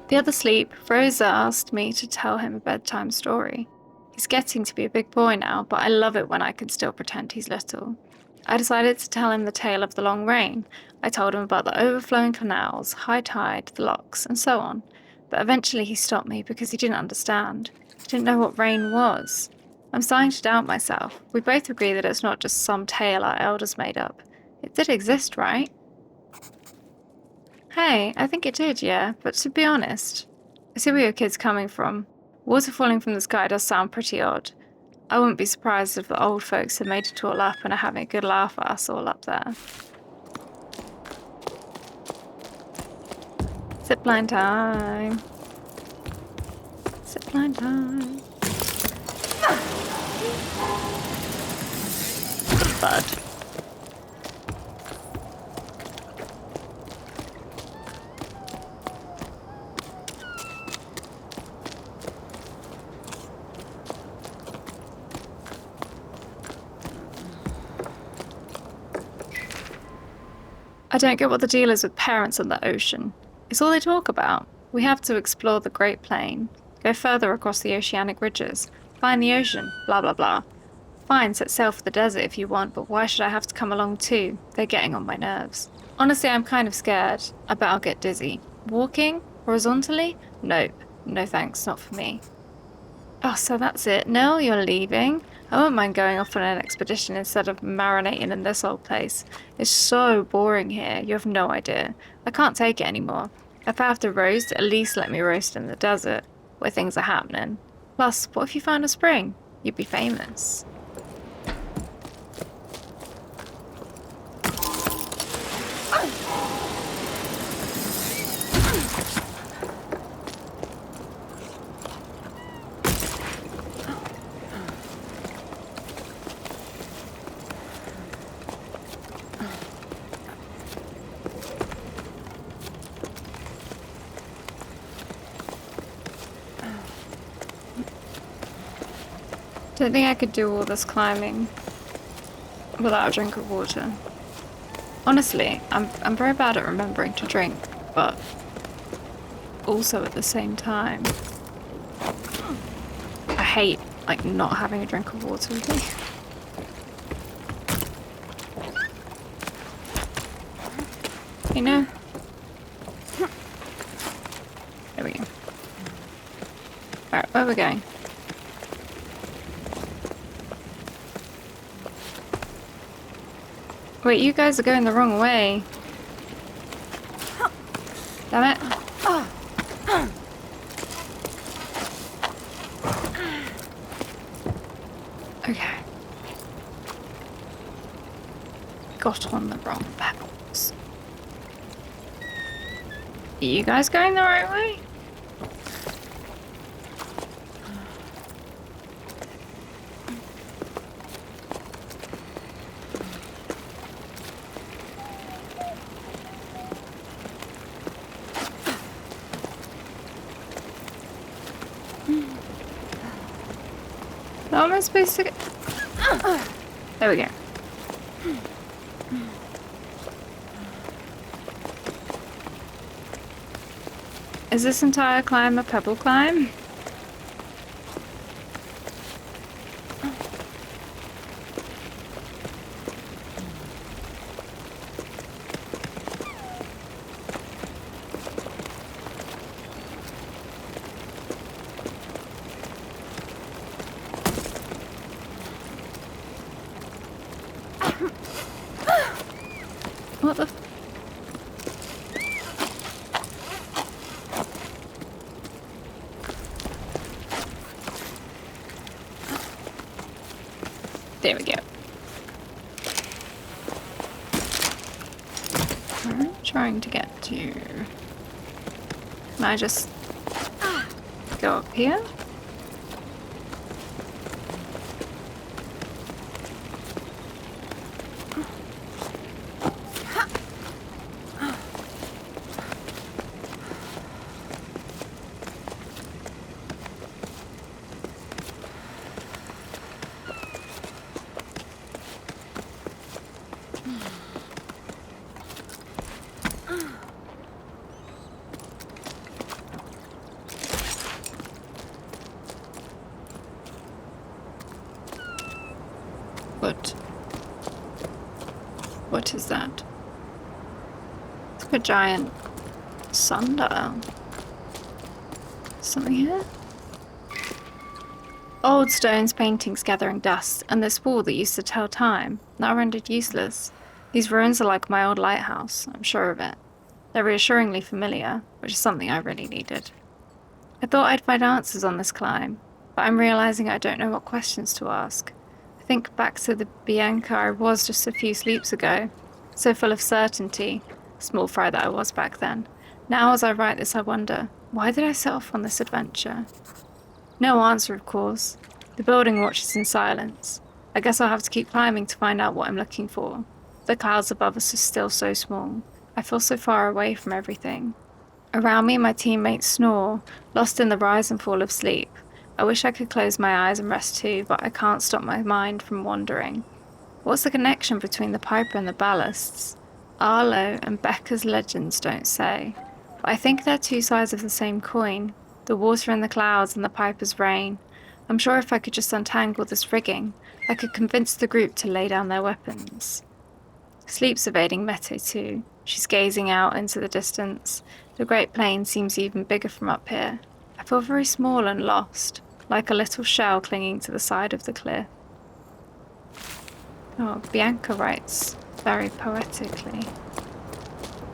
The other sleep, Rosa asked me to tell him a bedtime story. He's getting to be a big boy now, but I love it when I can still pretend he's little. I decided to tell him the tale of the long rain. I told him about the overflowing canals, high tide, the locks, and so on. But eventually he stopped me because he didn't understand. He didn't know what rain was. I'm starting to doubt myself. We both agree that it's not just some tale our elders made up. It did exist, right? Hey, I think it did, yeah, but to be honest, I see where your kid's coming from. Water falling from the sky does sound pretty odd. I wouldn't be surprised if the old folks had made it all up and are having a good laugh at us all up there. Zipline time. Zipline time. Bud. I don't get what the deal is with parents and the ocean. It's all they talk about. We have to explore the Great Plain, go further across the oceanic ridges, find the ocean, blah blah blah. Fine, set sail for the desert if you want, but why should I have to come along too? They're getting on my nerves. Honestly, I'm kind of scared. I bet I'll get dizzy. Walking? Horizontally? Nope. No thanks, not for me. Oh, so that's it. No, you're leaving? I won't mind going off on an expedition instead of marinating in this old place. It's so boring here, you have no idea. I can't take it anymore. If I have to roast, at least let me roast in the desert, where things are happening. Plus, what if you found a spring? You'd be famous. Don't think I could do all this climbing without a drink of water. Honestly, I'm very bad at remembering to drink, but also at the same time, I hate like not having a drink of water with me. You know? There we go. Alright, where are we going? Wait, you guys are going the wrong way. Damn it. Okay. Got on the wrong pebbles. Are you guys going the right way? How am I supposed to get... There we go. Is this entire climb a pebble climb? What the... There we go. I'm trying to get to... Can I just go up here? What is that? It's like a giant sundial. Something here? Old stones, paintings gathering dust, and this wall that used to tell time, now rendered useless. These ruins are like my old lighthouse, I'm sure of it. They're reassuringly familiar, which is something I really needed. I thought I'd find answers on this climb, but I'm realizing I don't know what questions to ask. I think back to the Bianca I was just a few sleeps ago, so full of certainty, small fry that I was back then. Now as I write this I wonder, why did I set off on this adventure? No answer, of course. The building watches in silence. I guess I'll have to keep climbing to find out what I'm looking for. The clouds above us are still so small. I feel so far away from everything. Around me my teammates snore, lost in the rise and fall of sleep. I wish I could close my eyes and rest too, but I can't stop my mind from wandering. What's the connection between the Piper and the ballasts? Arlo and Becca's legends don't say. But I think they're two sides of the same coin. The water in the clouds and the Piper's rain. I'm sure if I could just untangle this rigging, I could convince the group to lay down their weapons. Sleep's evading Mette too. She's gazing out into the distance. The Great Plain seems even bigger from up here. I feel very small and lost, like a little shell clinging to the side of the cliff. Oh, Bianca writes very poetically.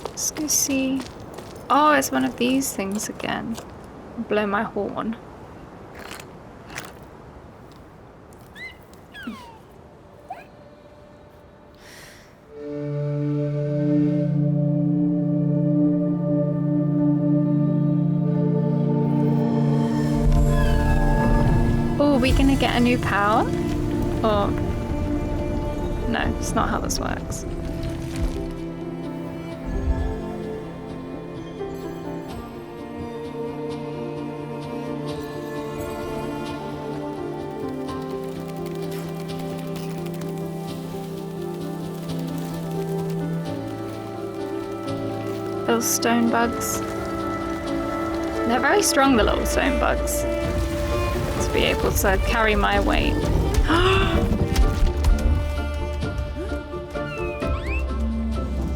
Let's go see. Oh, it's one of these things again. I'll blow my horn. Oh, are we gonna get a new power? Or... No, it's not how this works. Little stone bugs. They're very strong, the little stone bugs. To be able to carry my weight.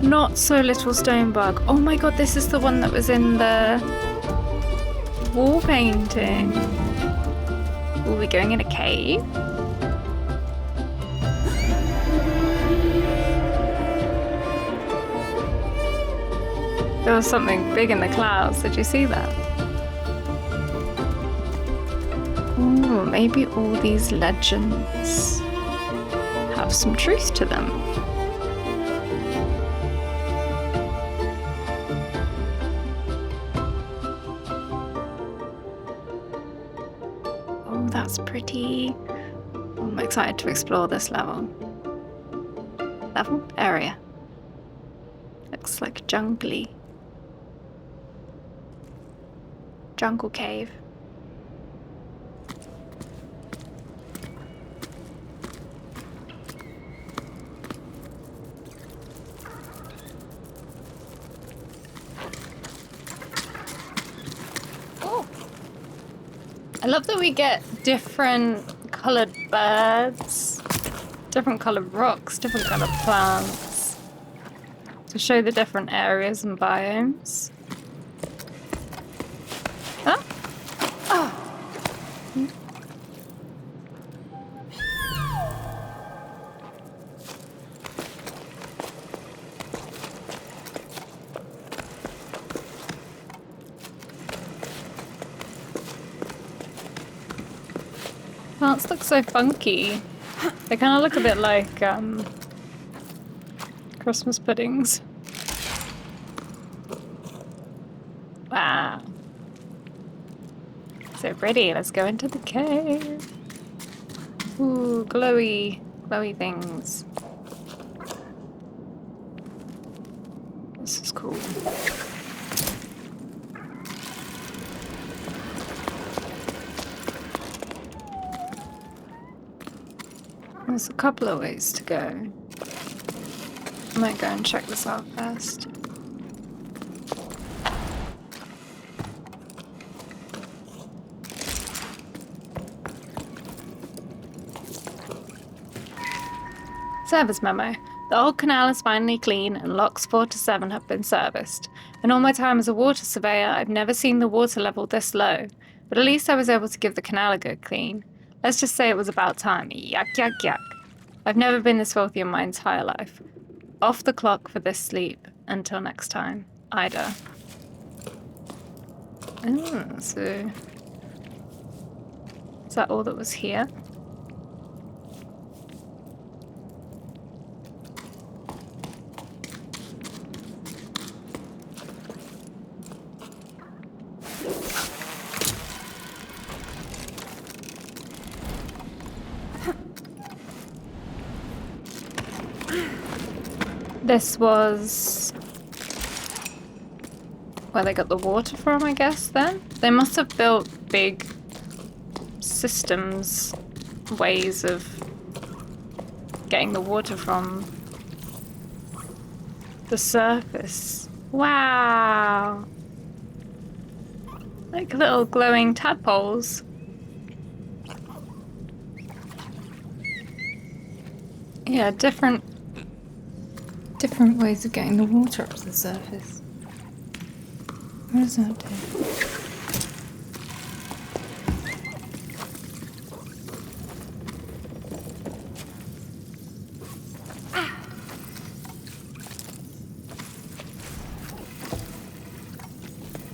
Not so little stone bug. Oh my god, this is the one that was in the wall painting. Are we going in a cave? There was something big in the clouds. Did you see that? Ooh, maybe all these legends have some truth to them. Oh, that's pretty. I'm excited to explore this level. Level? Area. Looks like jungly. Jungle cave. I love that we get different coloured birds, different coloured rocks, different coloured plants to show the different areas and biomes. Huh? Oh. Plants look so funky. They kind of look a bit like Christmas puddings. Wow. So pretty. Let's go into the cave. Ooh, glowy things. This is cool. There's a couple of ways to go. I might go and check this out first. Service memo. The old canal is finally clean and locks 4 to 7 have been serviced. In all my time as a water surveyor, I've never seen the water level this low, but at least I was able to give the canal a good clean. Let's just say it was about time. Yuck, yuck, yuck. I've never been this wealthy in my entire life. Off the clock for this sleep. Until next time. Ida. So... is that all that was here? This was where they got the water from, I guess, then? They must have built big systems, ways of getting the water from the surface. Wow! Like little glowing tadpoles. Yeah, different ways of getting the water up to the surface. What does that do?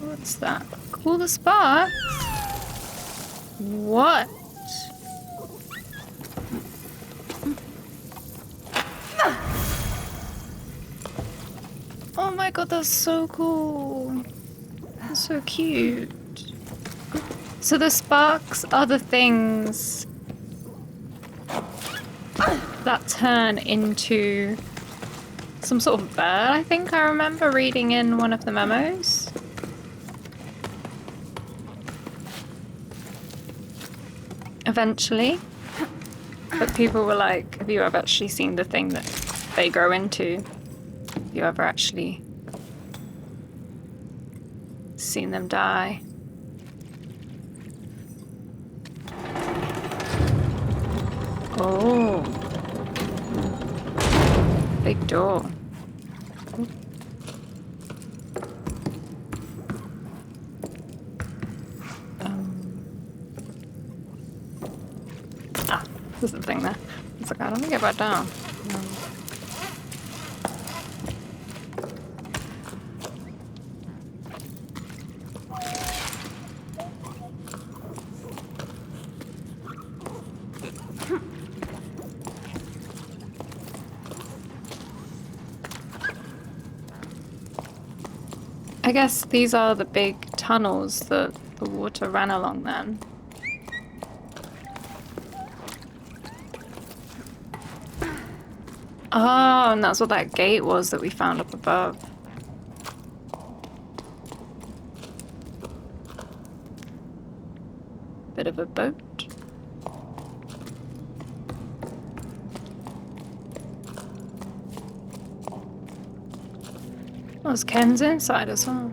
What's that? Cool the sparks? What? Oh my god, that's so cool. That's so cute. So the sparks are the things that turn into some sort of bird, I think I remember reading in one of the memos. Eventually. But people were like, have you ever actually seen the thing that they grow into? Have you ever actually seen them die? Oh. Big door. There's the thing there. It's like, I don't think I got down. I guess these are the big tunnels that the water ran along then. Oh, and that's what that gate was that we found up above. Bit of a boat. Oh, there's Ken's inside as well.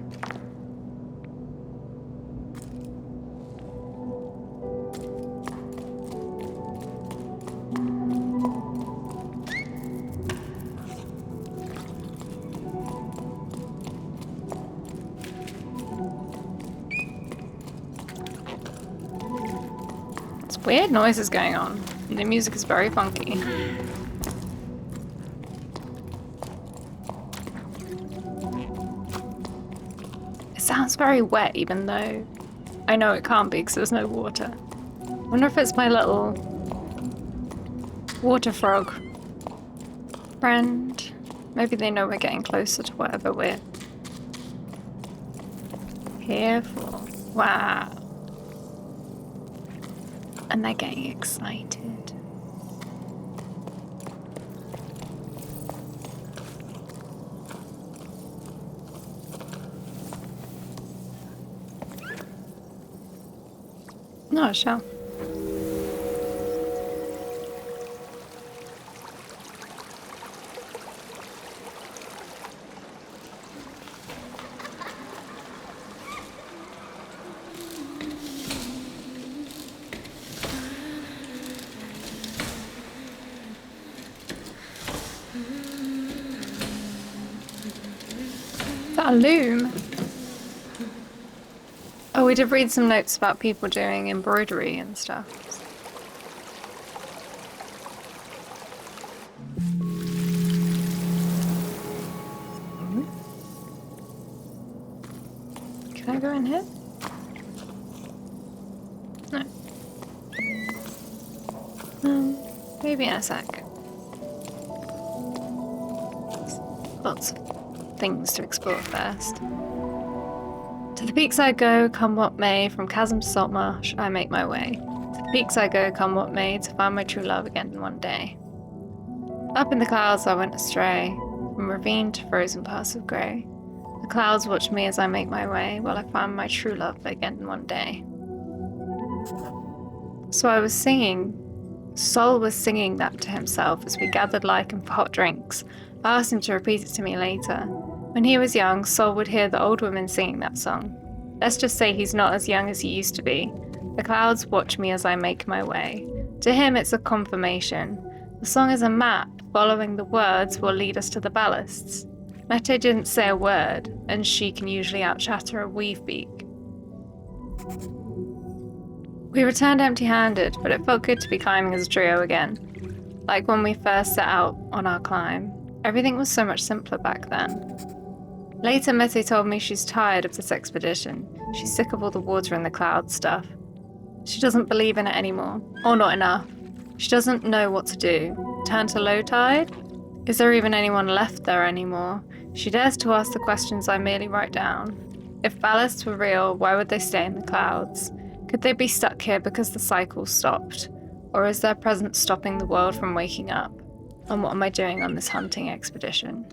weird noises going on. The music is very funky. It sounds very wet, even though I know it can't be because there's no water. I wonder if it's my little water frog friend. Maybe they know we're getting closer to whatever we're here for. Wow. And they're getting excited. No, shell. Is that a loom? Oh, we did read some notes about people doing embroidery and stuff. Can I go in here? No. Maybe in a sec. Lots of things to explore first. To the peaks I go, come what may, from chasm to salt marsh, I make my way. To the peaks I go, come what may, to find my true love again in one day. Up in the clouds I went astray, from ravine to frozen pass of grey. The clouds watch me as I make my way, while I find my true love again in one day. So I was singing. Sol was singing that to himself as we gathered lichen for hot drinks. I asked him to repeat it to me later. When he was young, Sol would hear the old women singing that song. Let's just say he's not as young as he used to be. The clouds watch me as I make my way. To him, it's a confirmation. The song is a map. Following the words will lead us to the ballasts. Mette didn't say a word, and she can usually out-chatter a weavebeak. We returned empty-handed, but it felt good to be climbing as a trio again. Like when we first set out on our climb. Everything was so much simpler back then. Later, Mette told me she's tired of this expedition. She's sick of all the water and the cloud stuff. She doesn't believe in it anymore, or not enough. She doesn't know what to do. Turn to low tide? Is there even anyone left there anymore? She dares to ask the questions I merely write down. If ballasts were real, why would they stay in the clouds? Could they be stuck here because the cycle stopped? Or is their presence stopping the world from waking up? And what am I doing on this hunting expedition?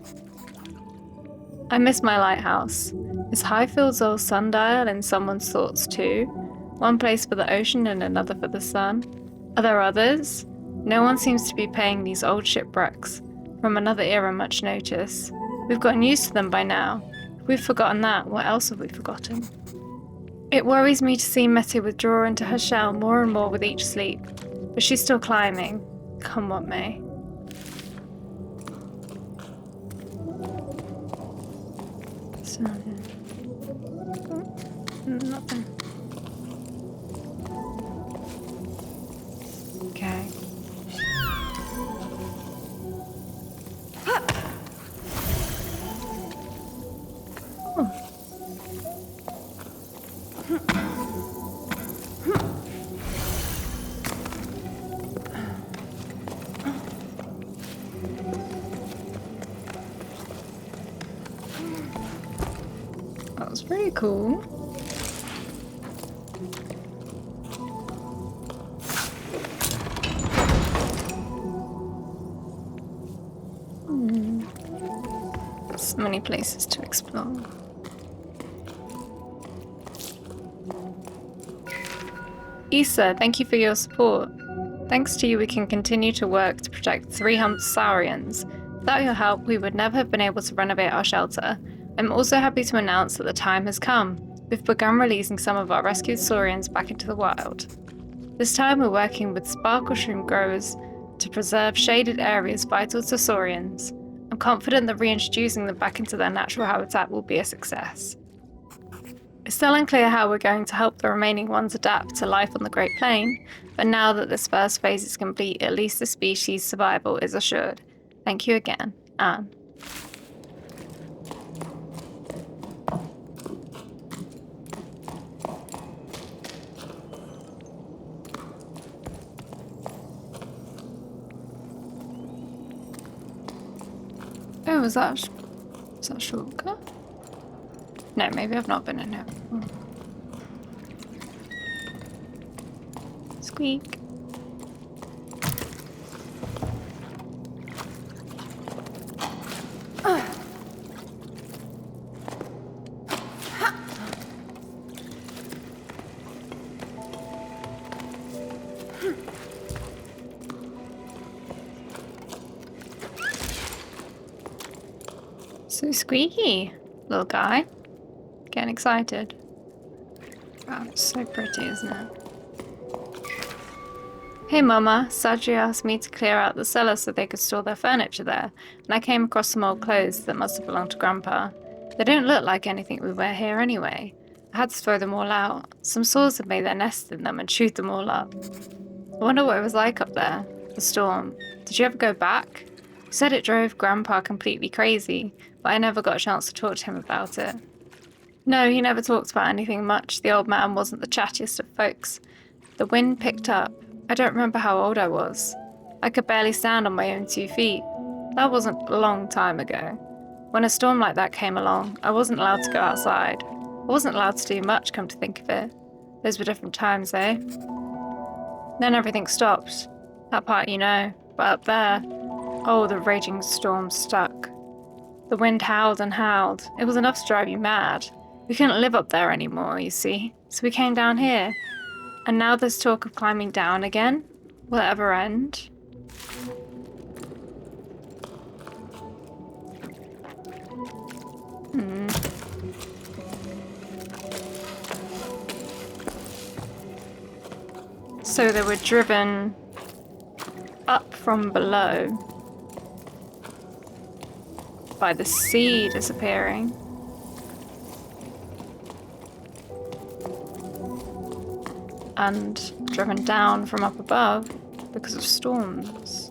I miss my lighthouse. Is Highfield's old sundial in someone's thoughts too? One place for the ocean and another for the sun? Are there others? No one seems to be paying these old shipwrecks from another era much notice. We've gotten used to them by now. If we've forgotten that, what else have we forgotten? It worries me to see Mette withdraw into her shell more and more with each sleep, but she's still climbing, come what may. Nothing. Okay. That was pretty cool. So many places to explore. Issa, thank you for your support. Thanks to you, we can continue to work to protect 3-humped saurians. Without your help, we would never have been able to renovate our shelter. I'm also happy to announce that the time has come. We've begun releasing some of our rescued saurians back into the wild. This time we're working with sparkle shroom growers to preserve shaded areas vital to saurians. I'm confident that reintroducing them back into their natural habitat will be a success. It's still unclear how we're going to help the remaining ones adapt to life on the Great Plain, but now that this first phase is complete, at least the species' survival is assured. Thank you again, Anne. Oh, is that shortcut? No, maybe I've not been in here before. Squeak. So squeaky, little guy. Getting excited. Wow, it's so pretty, isn't it? Hey Mama, Saji asked me to clear out the cellar so they could store their furniture there, and I came across some old clothes that must have belonged to Grandpa. They don't look like anything we wear here anyway. I had to throw them all out. Some saws had made their nest in them and chewed them all up. I wonder what it was like up there, the storm. Did you ever go back? You said it drove Grandpa completely crazy, but I never got a chance to talk to him about it. No, he never talked about anything much. The old man wasn't the chattiest of folks. The wind picked up. I don't remember how old I was. I could barely stand on my own 2 feet. That wasn't a long time ago. When a storm like that came along, I wasn't allowed to go outside. I wasn't allowed to do much, come to think of it. Those were different times, eh? Then everything stopped. That part you know. But up there, oh, the raging storm stuck. The wind howled and howled. It was enough to drive you mad. We couldn't live up there anymore, you see. So we came down here. And now there's talk of climbing down again. Will it ever end? So they were driven up from below by the sea disappearing. And driven down from up above because of storms.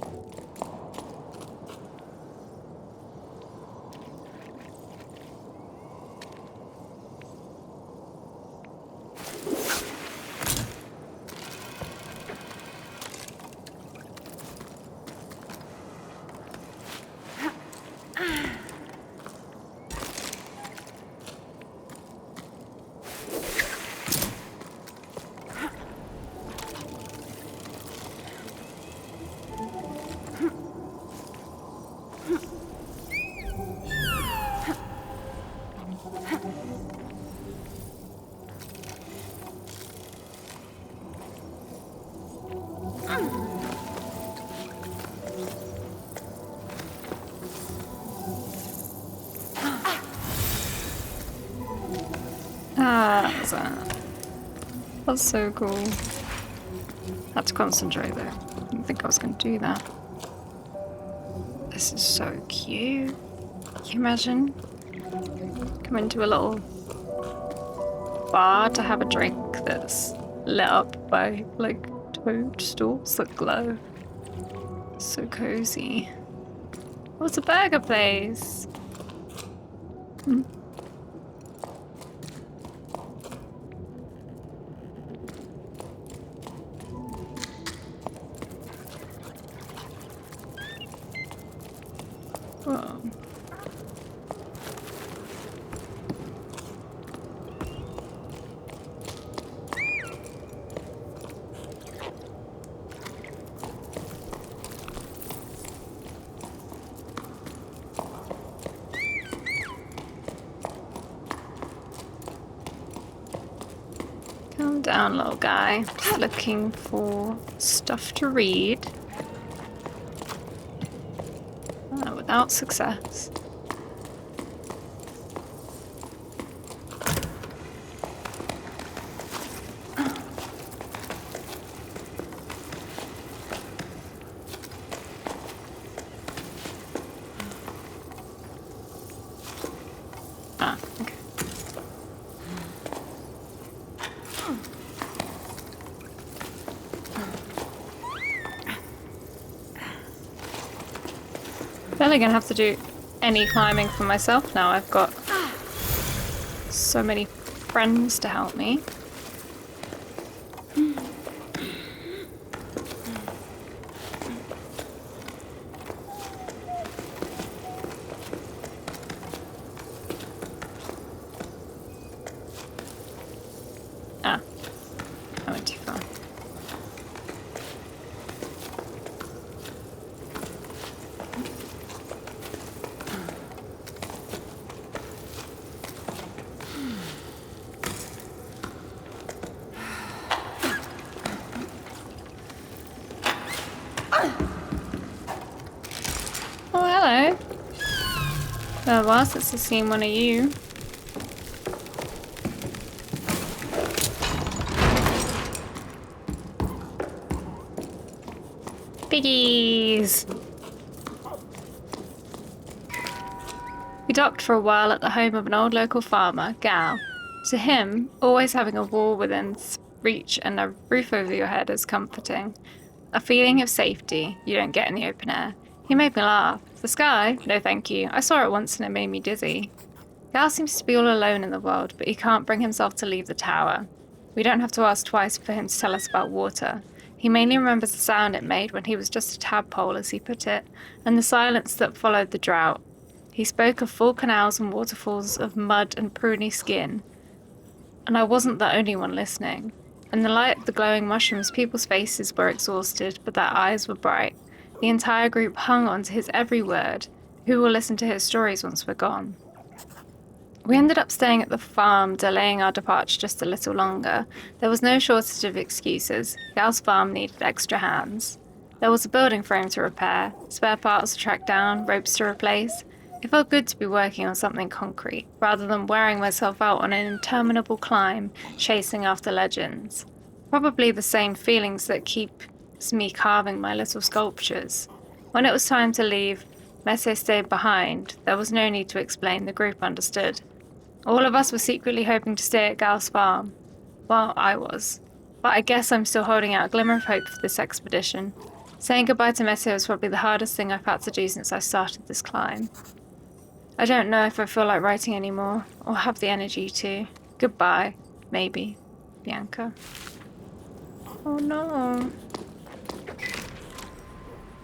That's so cool. Had to concentrate though. I didn't think I was going to do that. This is so cute. Can you imagine? Come into a little bar to have a drink that's lit up by like toadstools that glow. So cozy. What's a burger place? Whoa. Calm down, little guy. Just looking for stuff to read. Without success. Okay. Barely gonna have to do any climbing for myself now. I've got so many friends to help me. Ah, I went too far. Oh, hello. Been a while since I've seen one of you. Piggies! We docked for a while at the home of an old local farmer, Gal. To him, always having a wall within reach and a roof over your head is comforting. A feeling of safety you don't get in the open air. He made me laugh. The sky? No thank you. I saw it once and it made me dizzy. Gal seems to be all alone in the world, but he can't bring himself to leave the tower. We don't have to ask twice for him to tell us about water. He mainly remembers the sound it made when he was just a tadpole, as he put it, and the silence that followed the drought. He spoke of full canals and waterfalls of mud and pruny skin. And I wasn't the only one listening. In the light of the glowing mushrooms, people's faces were exhausted, but their eyes were bright. The entire group hung on to his every word. Who will listen to his stories once we're gone? We ended up staying at the farm, delaying our departure just a little longer. There was no shortage of excuses. Gal's farm needed extra hands. There was a building frame to repair, spare parts to track down, ropes to replace. It felt good to be working on something concrete, rather than wearing myself out on an interminable climb, chasing after legends. Probably the same feelings that keeps me carving my little sculptures. When it was time to leave, Messe stayed behind. There was no need to explain, the group understood. All of us were secretly hoping to stay at Gal's farm. Well, I was. But I guess I'm still holding out a glimmer of hope for this expedition. Saying goodbye to Messe was probably the hardest thing I've had to do since I started this climb. I don't know if I feel like writing anymore, or have the energy to. Goodbye, maybe, Bianca. Oh no.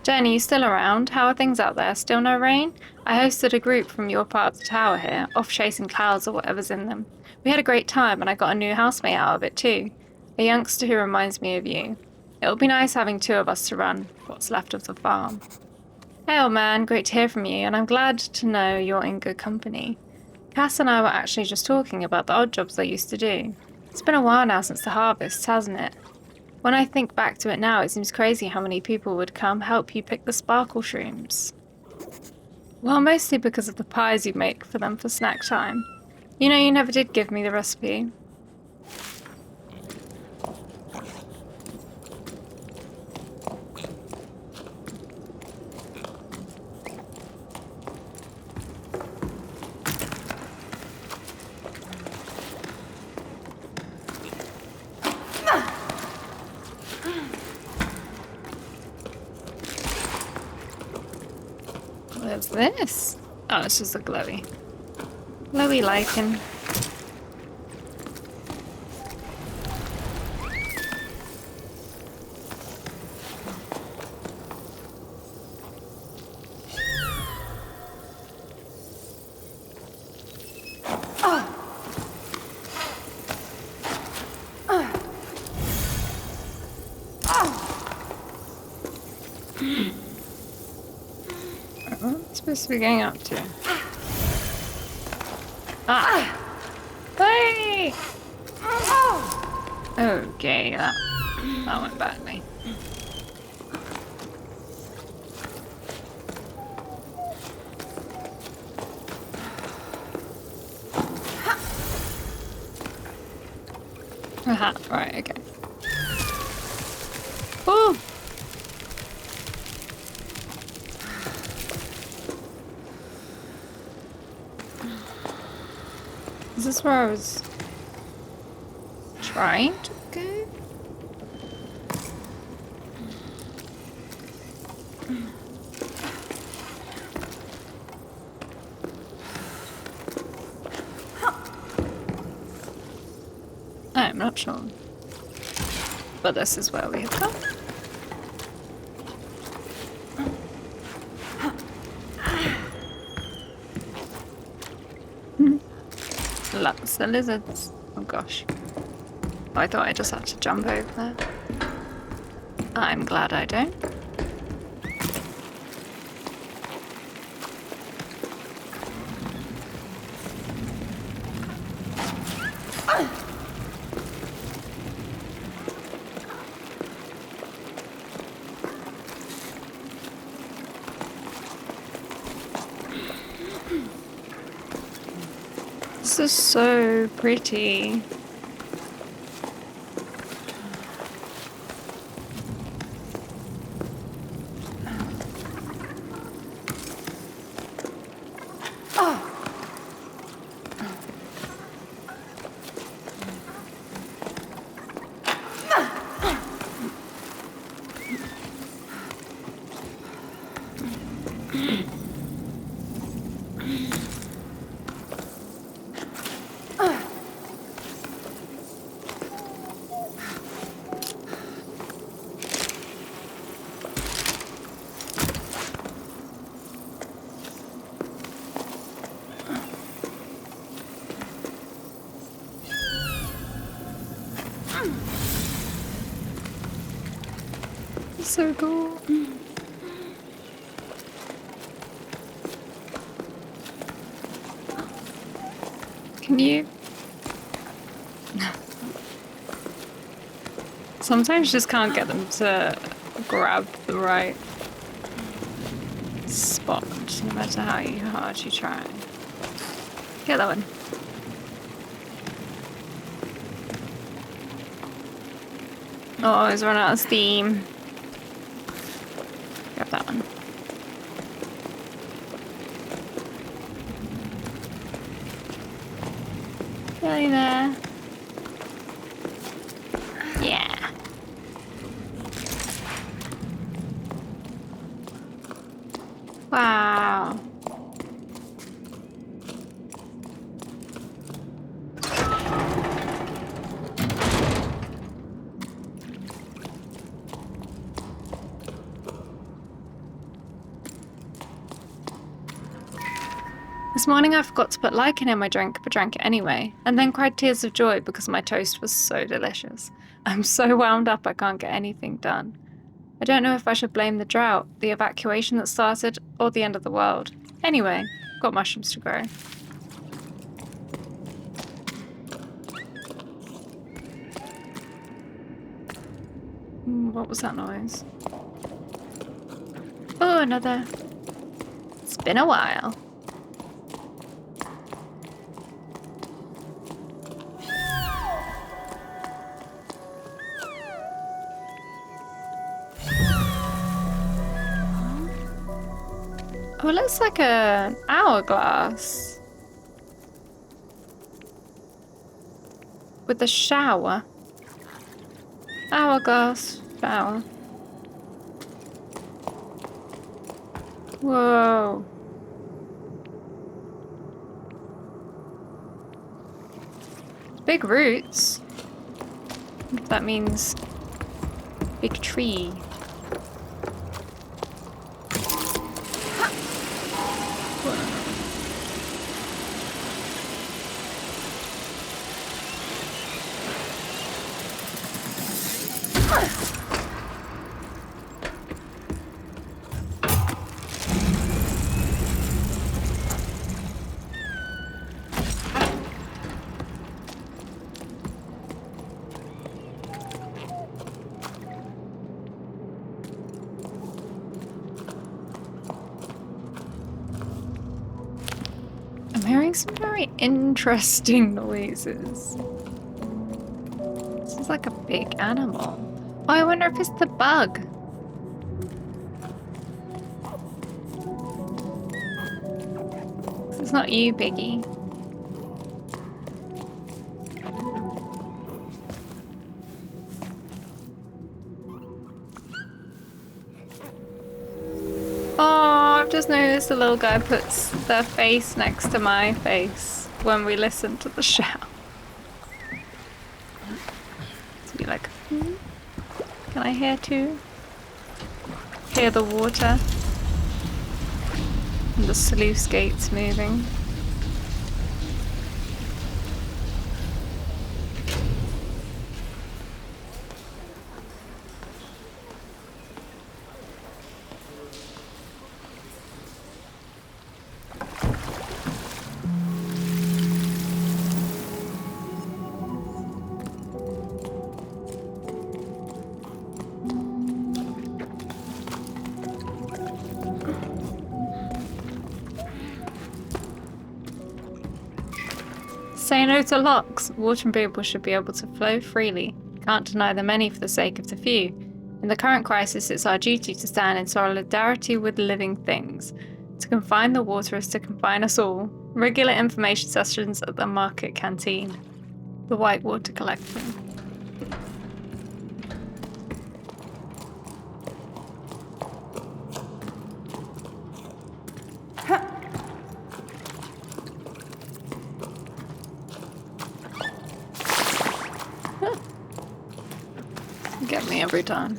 Jenny, you still around? How are things out there? Still no rain? I hosted a group from your part of the tower here, off chasing clouds or whatever's in them. We had a great time and I got a new housemate out of it too. A youngster who reminds me of you. It'll be nice having two of us to run what's left of the farm. Hey old man, great to hear from you, and I'm glad to know you're in good company. Cass and I were actually just talking about the odd jobs I used to do. It's been a while now since the harvest, hasn't it? When I think back to it now, it seems crazy how many people would come help you pick the sparkle shrooms. Well, mostly because of the pies you make for them for snack time. You know, you never did give me the recipe. What's this? Oh, it's just a glowy lichen. Supposed to be going up to. Ah! Hey! Okay, that went badly. Aha, right, okay. Oh! Is this where I was trying to go? I'm not sure. But this is where we have come. Lots of lizards. Oh gosh. I thought I just had to jump over there. I'm glad I don't. This is so pretty. So cool. Can you? Sometimes you just can't get them to grab the right spot, no matter how hard you try. Get that one. Oh, he's run out of steam. Grab that one. Really there? Yeah. Wow. This morning I forgot to put lichen in my drink, but drank it anyway, and then cried tears of joy because my toast was so delicious. I'm so wound up I can't get anything done. I don't know if I should blame the drought, the evacuation that started, or the end of the world. Anyway, I've got mushrooms to grow. What was that noise? Oh, another. It's been a while. Oh, it looks like an hourglass. With a shower. Hourglass shower. Whoa. Big roots. If that means big tree. I'm hearing some very interesting noises. This is like a big animal. Oh, I wonder if it's the bug. It's not you, Biggie. Oh, I've just noticed the little guy puts their face next to my face when we listen to the shout. Can I hear too? Hear the water? And the sluice gates moving. Say no to locks. Water and people should be able to flow freely. Can't deny the many for the sake of the few. In the current crisis, it's our duty to stand in solidarity with living things. To confine the water is to confine us all. Regular information sessions at the market canteen. The whitewater collector. Get me every time.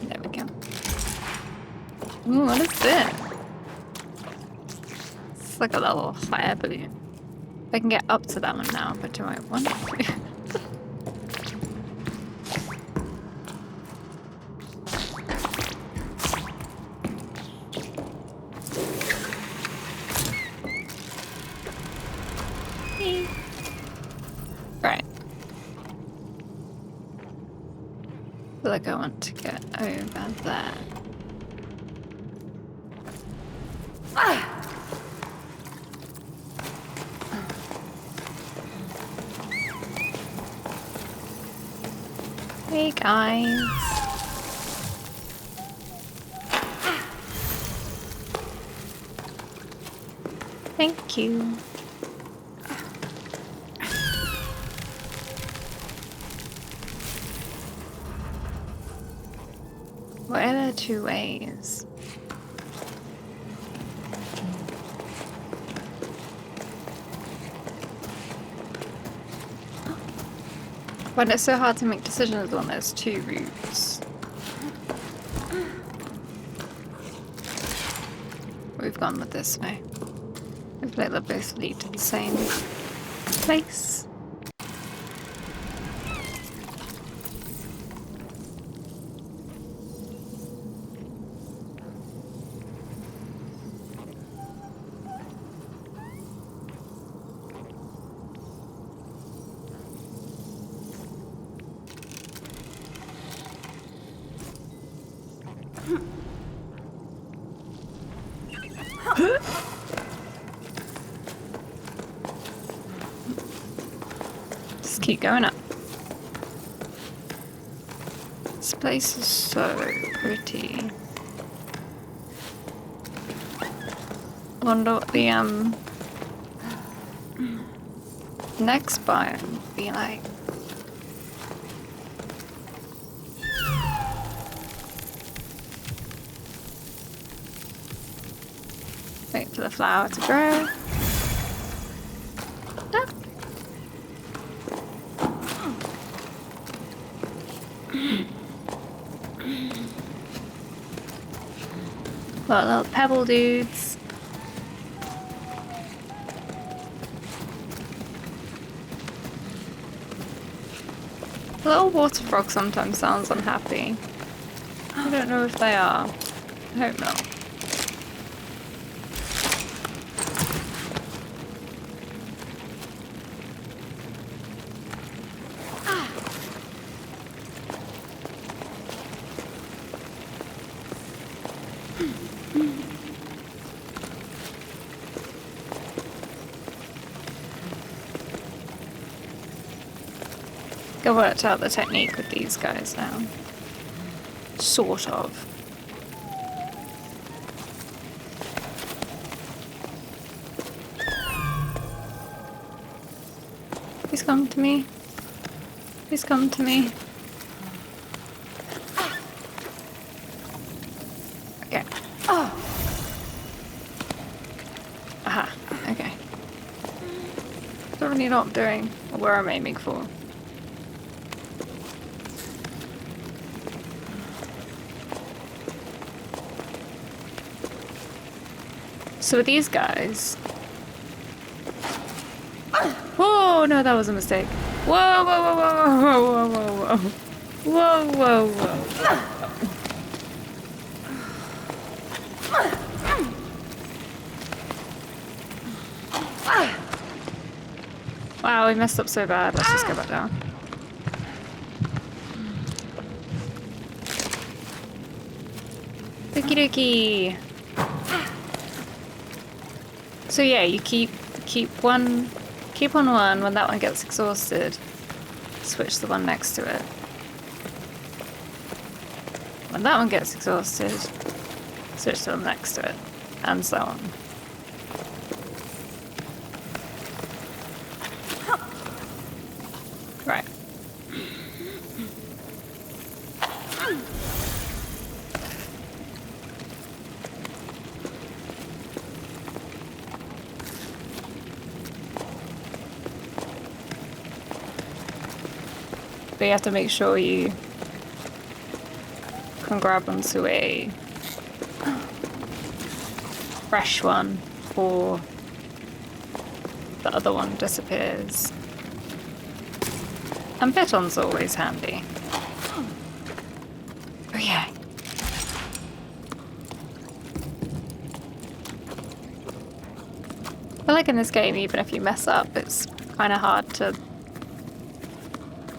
There we go. Ooh, what is this? It's like a little fire balloon. I can get up to that one now, but do I want to? Right. I feel like I want to get over there. Hey guys. Thank you. What are the two ways? When it's so hard to make decisions when there's two routes. We've gone with this way. I feel like they both lead to the same place. Just keep going up. This place is so pretty. Wonder what the next biome would be like. Wait for the flower to grow. Ah. Got little pebble dudes. The little water frog sometimes sounds unhappy. I don't know if they are. I hope not. I worked out the technique with these guys now. Sort of. Please come to me. Please come to me. Okay. Oh. Aha. Okay. Certainly not doing where I'm aiming for. So with these guys... Oh no, that was a mistake. Whoa, whoa, whoa, whoa, whoa, whoa, whoa, whoa, whoa, whoa. Wow, we messed up so bad. Let's just go back down. Okie dokie. So yeah, you keep on one. When that one gets exhausted, switch the one next to it. When that one gets exhausted, switch the one next to it, and so on. Right. But you have to make sure you can grab onto a fresh one before the other one disappears. And piton's always handy. Oh yeah. I feel like in this game, even if you mess up, it's kind of hard to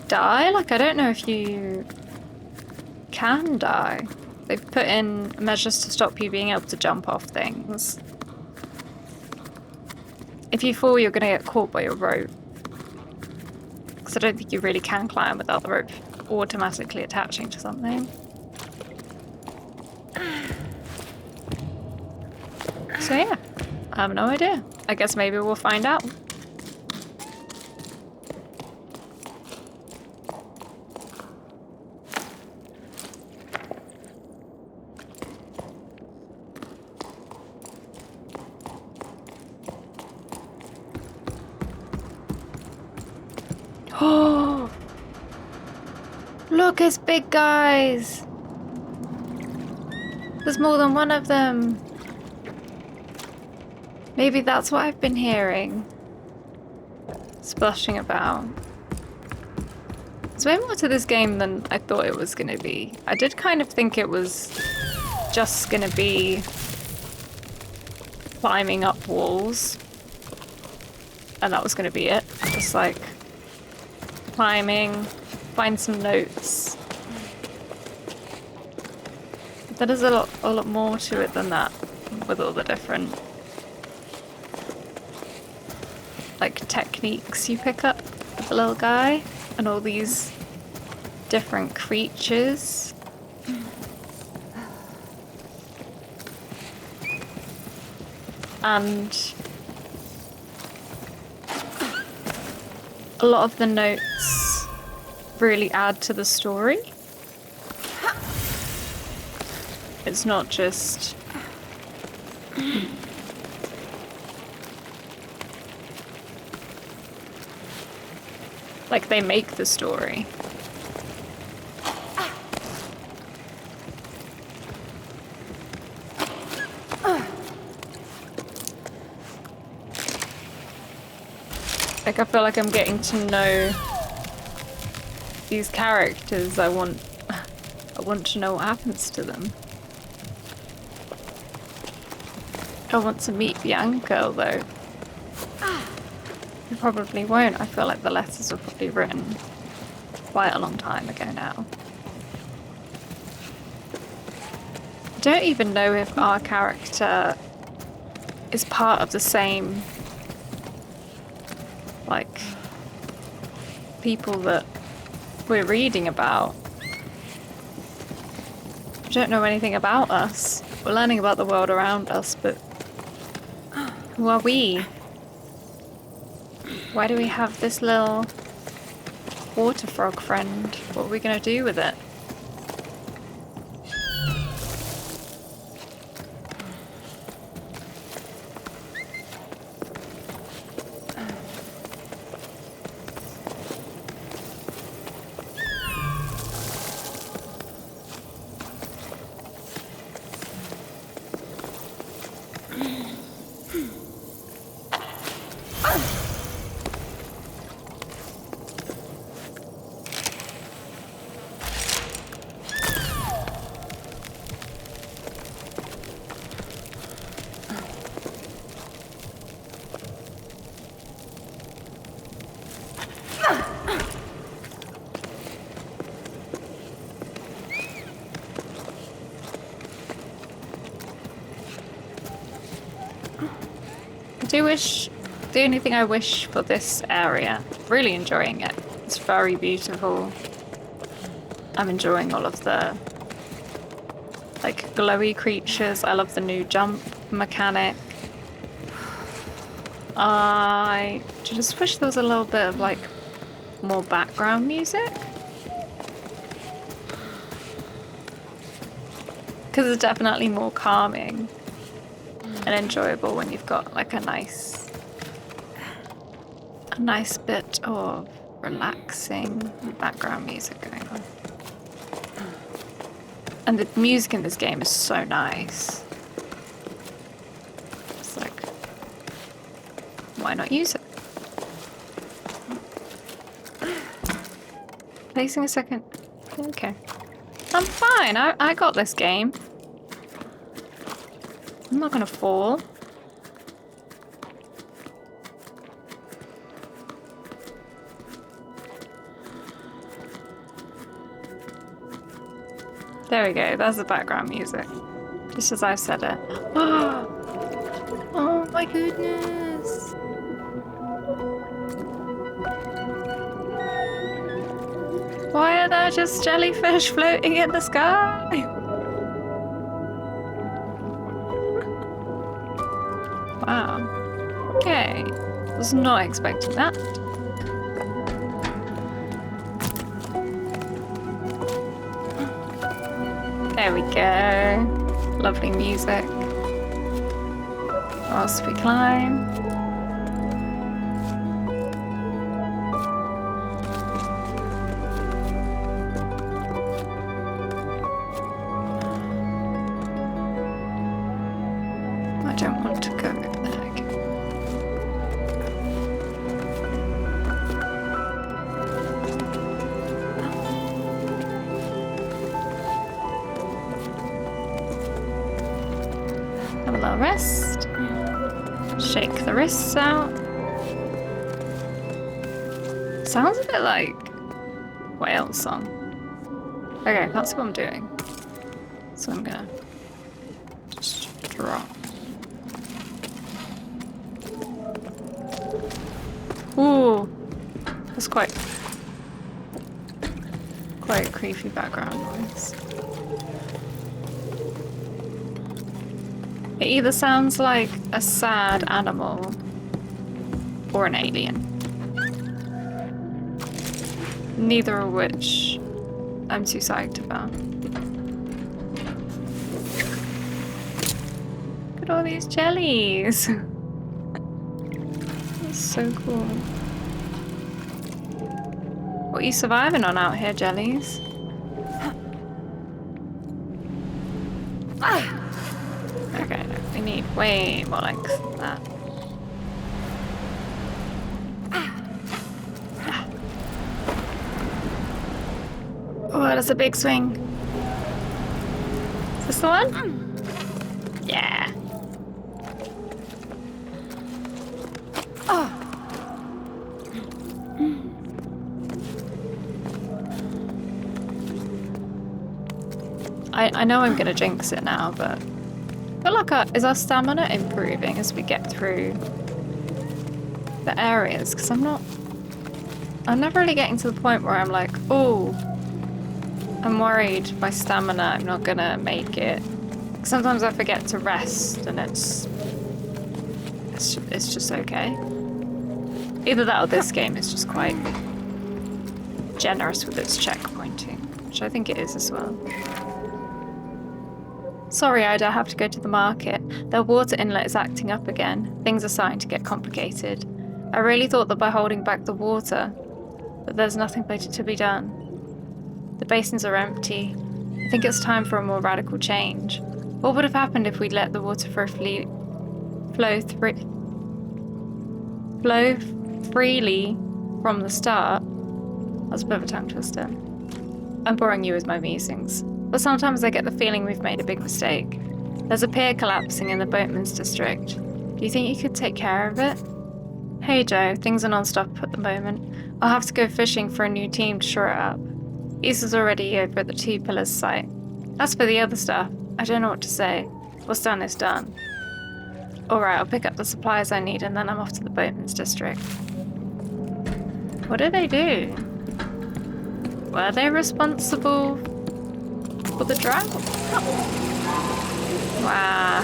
die. Like, I don't know if you can die. They've put in measures to stop you being able to jump off things. If you fall, you're going to get caught by your rope. Because I don't think you really can climb without the rope automatically attaching to something. So yeah, I have no idea. I guess maybe we'll find out. Oh, look, it's big guys. There's more than one of them. Maybe that's what I've been hearing. Splashing about. There's way more to this game than I thought it was going to be. I did kind of think it was just going to be climbing up walls. And that was going to be it. Just like climbing, find some notes. But there's a lot more to it than that, with all the different like techniques you pick up with the little guy and all these different creatures. And a lot of the notes really add to the story. It's not just like they make the story. Like, I feel like I'm getting to know these characters. I want to know what happens to them. I want to meet Bianca, although you probably won't. I feel like the letters were probably written quite a long time ago now. I don't even know if our character is part of the same like people that we're reading about. We don't know anything about us. We're learning about the world around us, but who are we? Why do we have this little water frog friend? What are we gonna do with it? The only thing I wish for this area, really enjoying it. It's very beautiful. I'm enjoying all of the like glowy creatures. I love the new jump mechanic. I just wish there was a little bit of like more background music. Because it's definitely more calming and enjoyable when you've got like a nice bit of relaxing background music going on. And the music in this game is so nice. It's like, why not use it? Placing a second. Okay. I'm fine. I got this game. I'm not gonna fall. There we go, that's the background music. Just as I said it. Oh my goodness! Why are there just jellyfish floating in the sky? Wow. Okay. Was not expecting that. There we go. Lovely music. Whilst we climb. I don't want to go there again. Have a little rest. Shake the wrists out. Sounds a bit like whale song. Okay, that's what I'm doing. So I'm gonna just drop. Ooh, that's quite a creepy background noise. It either sounds like a sad animal or an alien. Neither of which I'm too psyched about. Look at all these jellies. That's so cool. What are you surviving on out here, jellies? Okay, no, we need way more length than that. Oh, that's a big swing. Is this the one? Yeah. Oh. I know I'm gonna jinx it now, but I feel like is our stamina improving as we get through the areas? Because I'm not I'm never really getting to the point where I'm like, oh, I'm worried by stamina, I'm not gonna make it. Sometimes I forget to rest and it's just okay. Either that or this game is just quite generous with its checkpointing, which I think it is as well. Sorry, Ida, I have to go to the market. Their water inlet is acting up again. Things are starting to get complicated. I really thought that by holding back the water, but there's nothing to be done. The basins are empty. I think it's time for a more radical change. What would have happened if we'd let the water flow freely from the start? That's a bit of a tongue twister. I'm boring you with my musings, but sometimes I get the feeling we've made a big mistake. There's a pier collapsing in the boatman's district. Do you think you could take care of it? Hey Joe, things are non-stop at the moment. I'll have to go fishing for a new team to shore it up. Issa's already over at the Two Pillars site. As for the other stuff, I don't know what to say. What's done is done. Alright, I'll pick up the supplies I need and then I'm off to the boatman's district. What did they do? Were they responsible for the drought? Wow.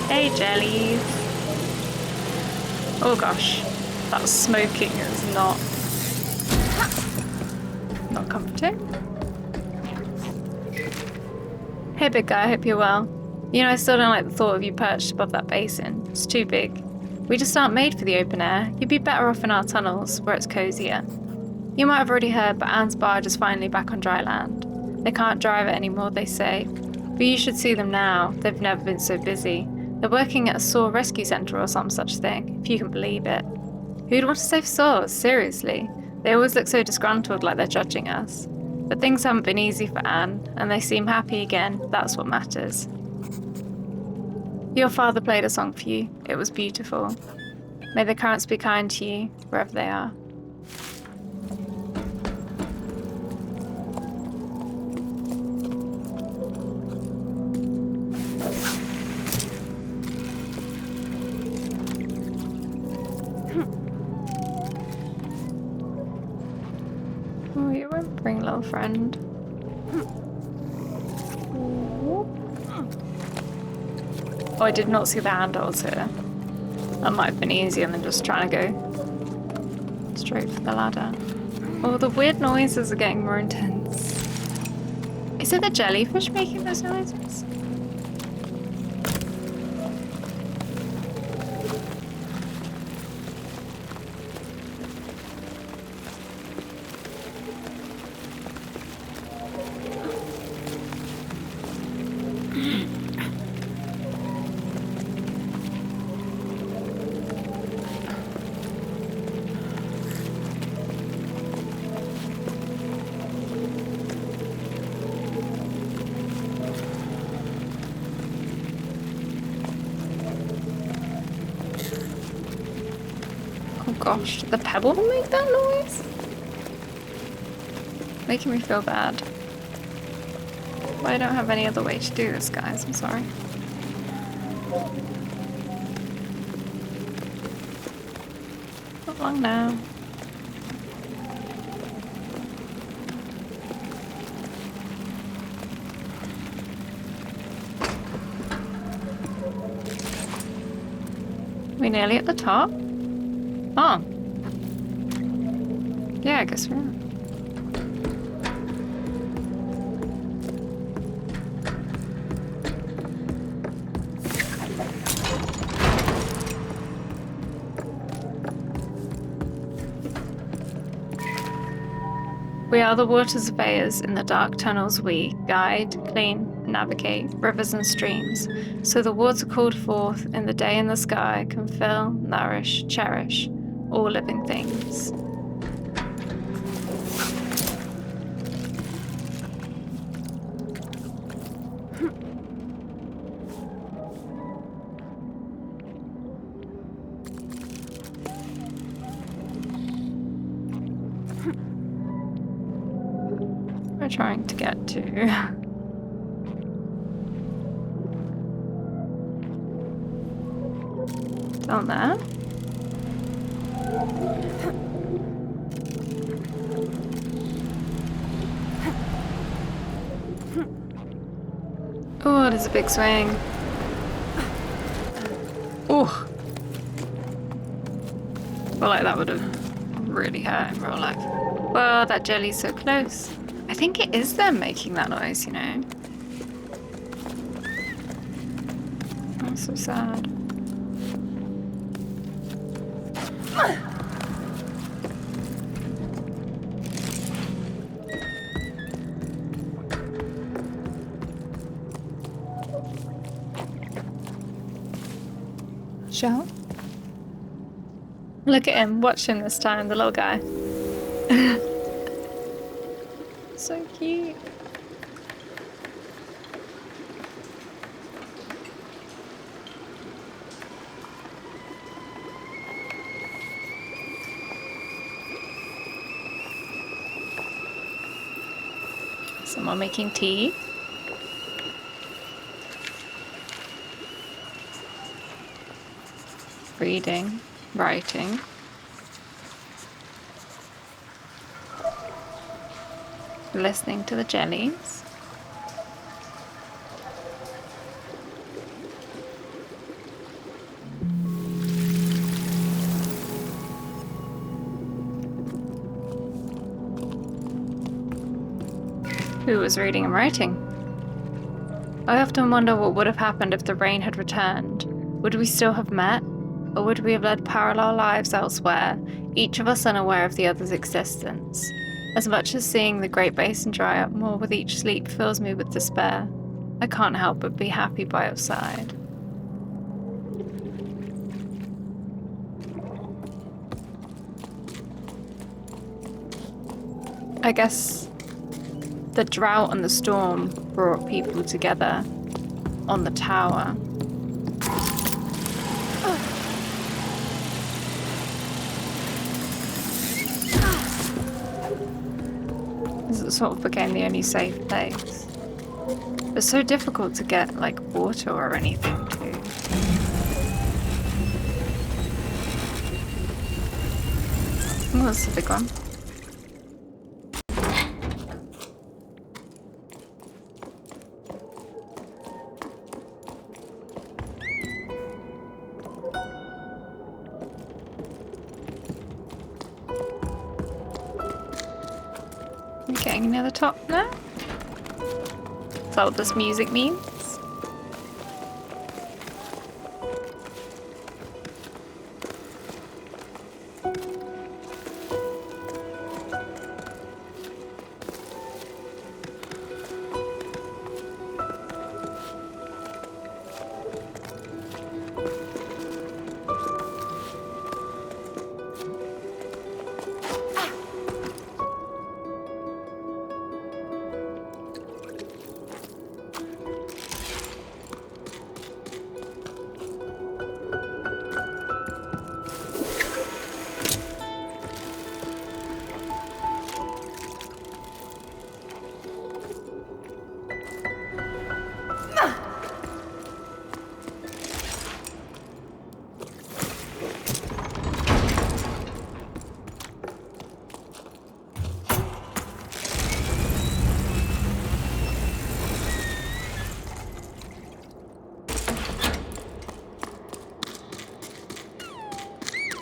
Hey, jellies. Oh gosh, that smoking is not comforting. Hey, big guy, I hope you're well. You know, I still don't like the thought of you perched above that basin. It's too big. We just aren't made for the open air. You'd be better off in our tunnels, where it's cozier. You might have already heard, but Anne's barge is finally back on dry land. They can't drive it anymore, they say. But you should see them now. They've never been so busy. They're working at a Saw rescue centre or some such thing, if you can believe it. Who'd want to save saws? Seriously. They always look so disgruntled like they're judging us. But things haven't been easy for Anne, and they seem happy again. That's what matters. Your father played a song for you. It was beautiful. May the currents be kind to you, wherever they are. Oh, you're whimpering, little friend. Oh, I did not see the handles here. That might have been easier than just trying to go straight for the ladder. Oh, the weird noises are getting more intense. Is it the jellyfish making those noises? Oh gosh, did the pebble make that noise? Making me feel bad. But I don't have any other way to do this, guys. I'm sorry. Not long now. We nearly at the top? Oh. Yeah, I guess we are. We are the water surveyors. In the dark tunnels we guide, clean, navigate rivers and streams, so the water called forth in the day in the sky can fill, nourish, cherish all living things. We're trying to get to down there. Oh, there's a big swing. Oh. I feel like that would have really hurt in real life. Well, that jelly's so close. I think it is them making that noise, you know? That's so sad. Shell? Look at him, watch him this time, the little guy. So cute. Someone making tea. Reading, writing. Listening to the jellies. Who was reading and writing? I often wonder what would have happened if the rain had returned. Would we still have met? Or would we have led parallel lives elsewhere, each of us unaware of the other's existence? As much as seeing the Great Basin dry up more with each sleep fills me with despair, I can't help but be happy by your side. I guess the drought and the storm brought people together on the tower. It sort of became the only safe place. It's so difficult to get like water or anything too. Oh, that's a big one. Getting near the top now? Is that what this music means?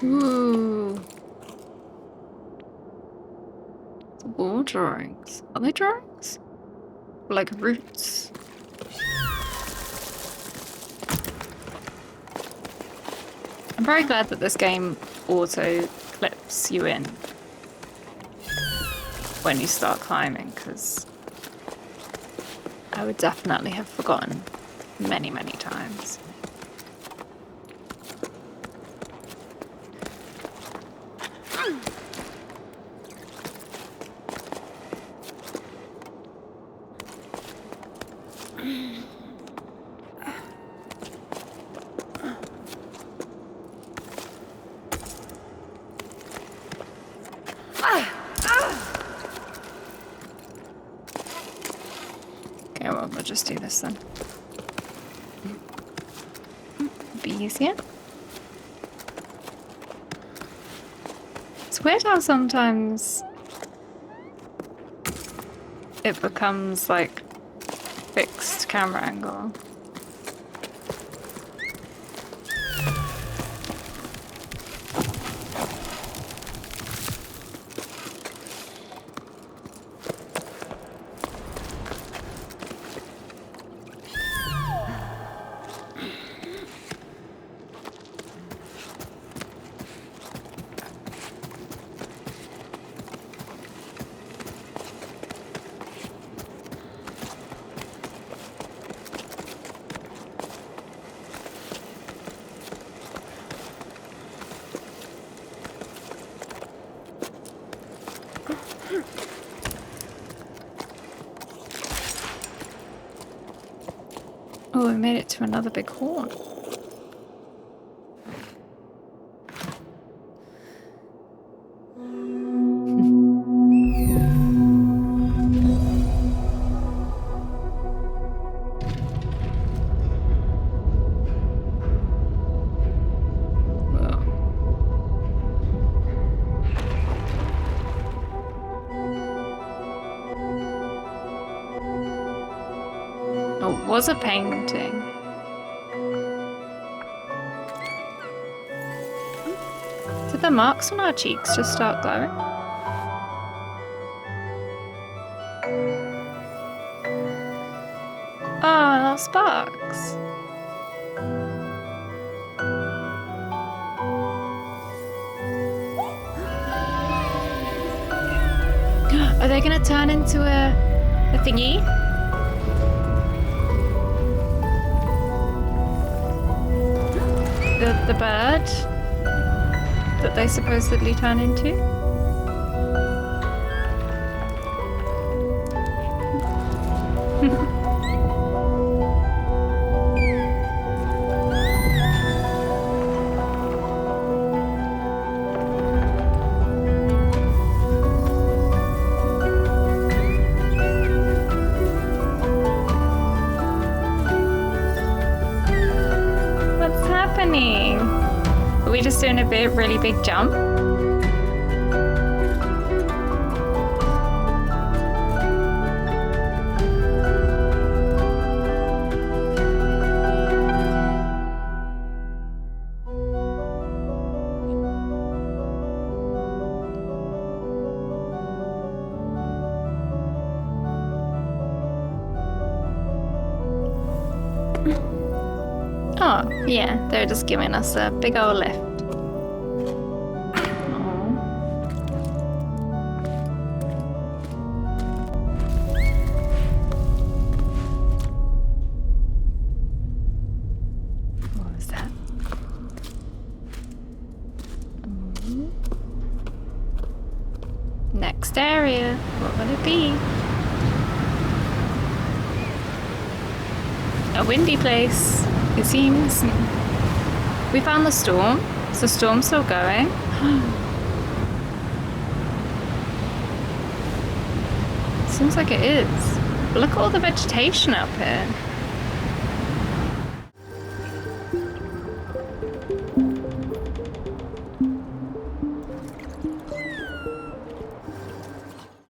Ooh. The wall drawings. Are they drawings? Like roots? I'm very glad that this game auto clips you in when you start climbing, because I would definitely have forgotten many, many times. Okay, well, we'll just do this then. Be easier. It's weird how sometimes it becomes like fixed camera angle. Oh, we made it to another big horn. Oh, it was a painting. Did the marks on our cheeks just start glowing? Oh, little sparks. Are they gonna turn into a thingy? The bird that they supposedly turn into? What's happening? Are we just doing a really big jump? Oh, yeah, they're just giving us a big old lift. What was that? Next area. What will it be? A windy place, it seems. We found the storm. Is the storm still going? Seems like it is. But look at all the vegetation up here.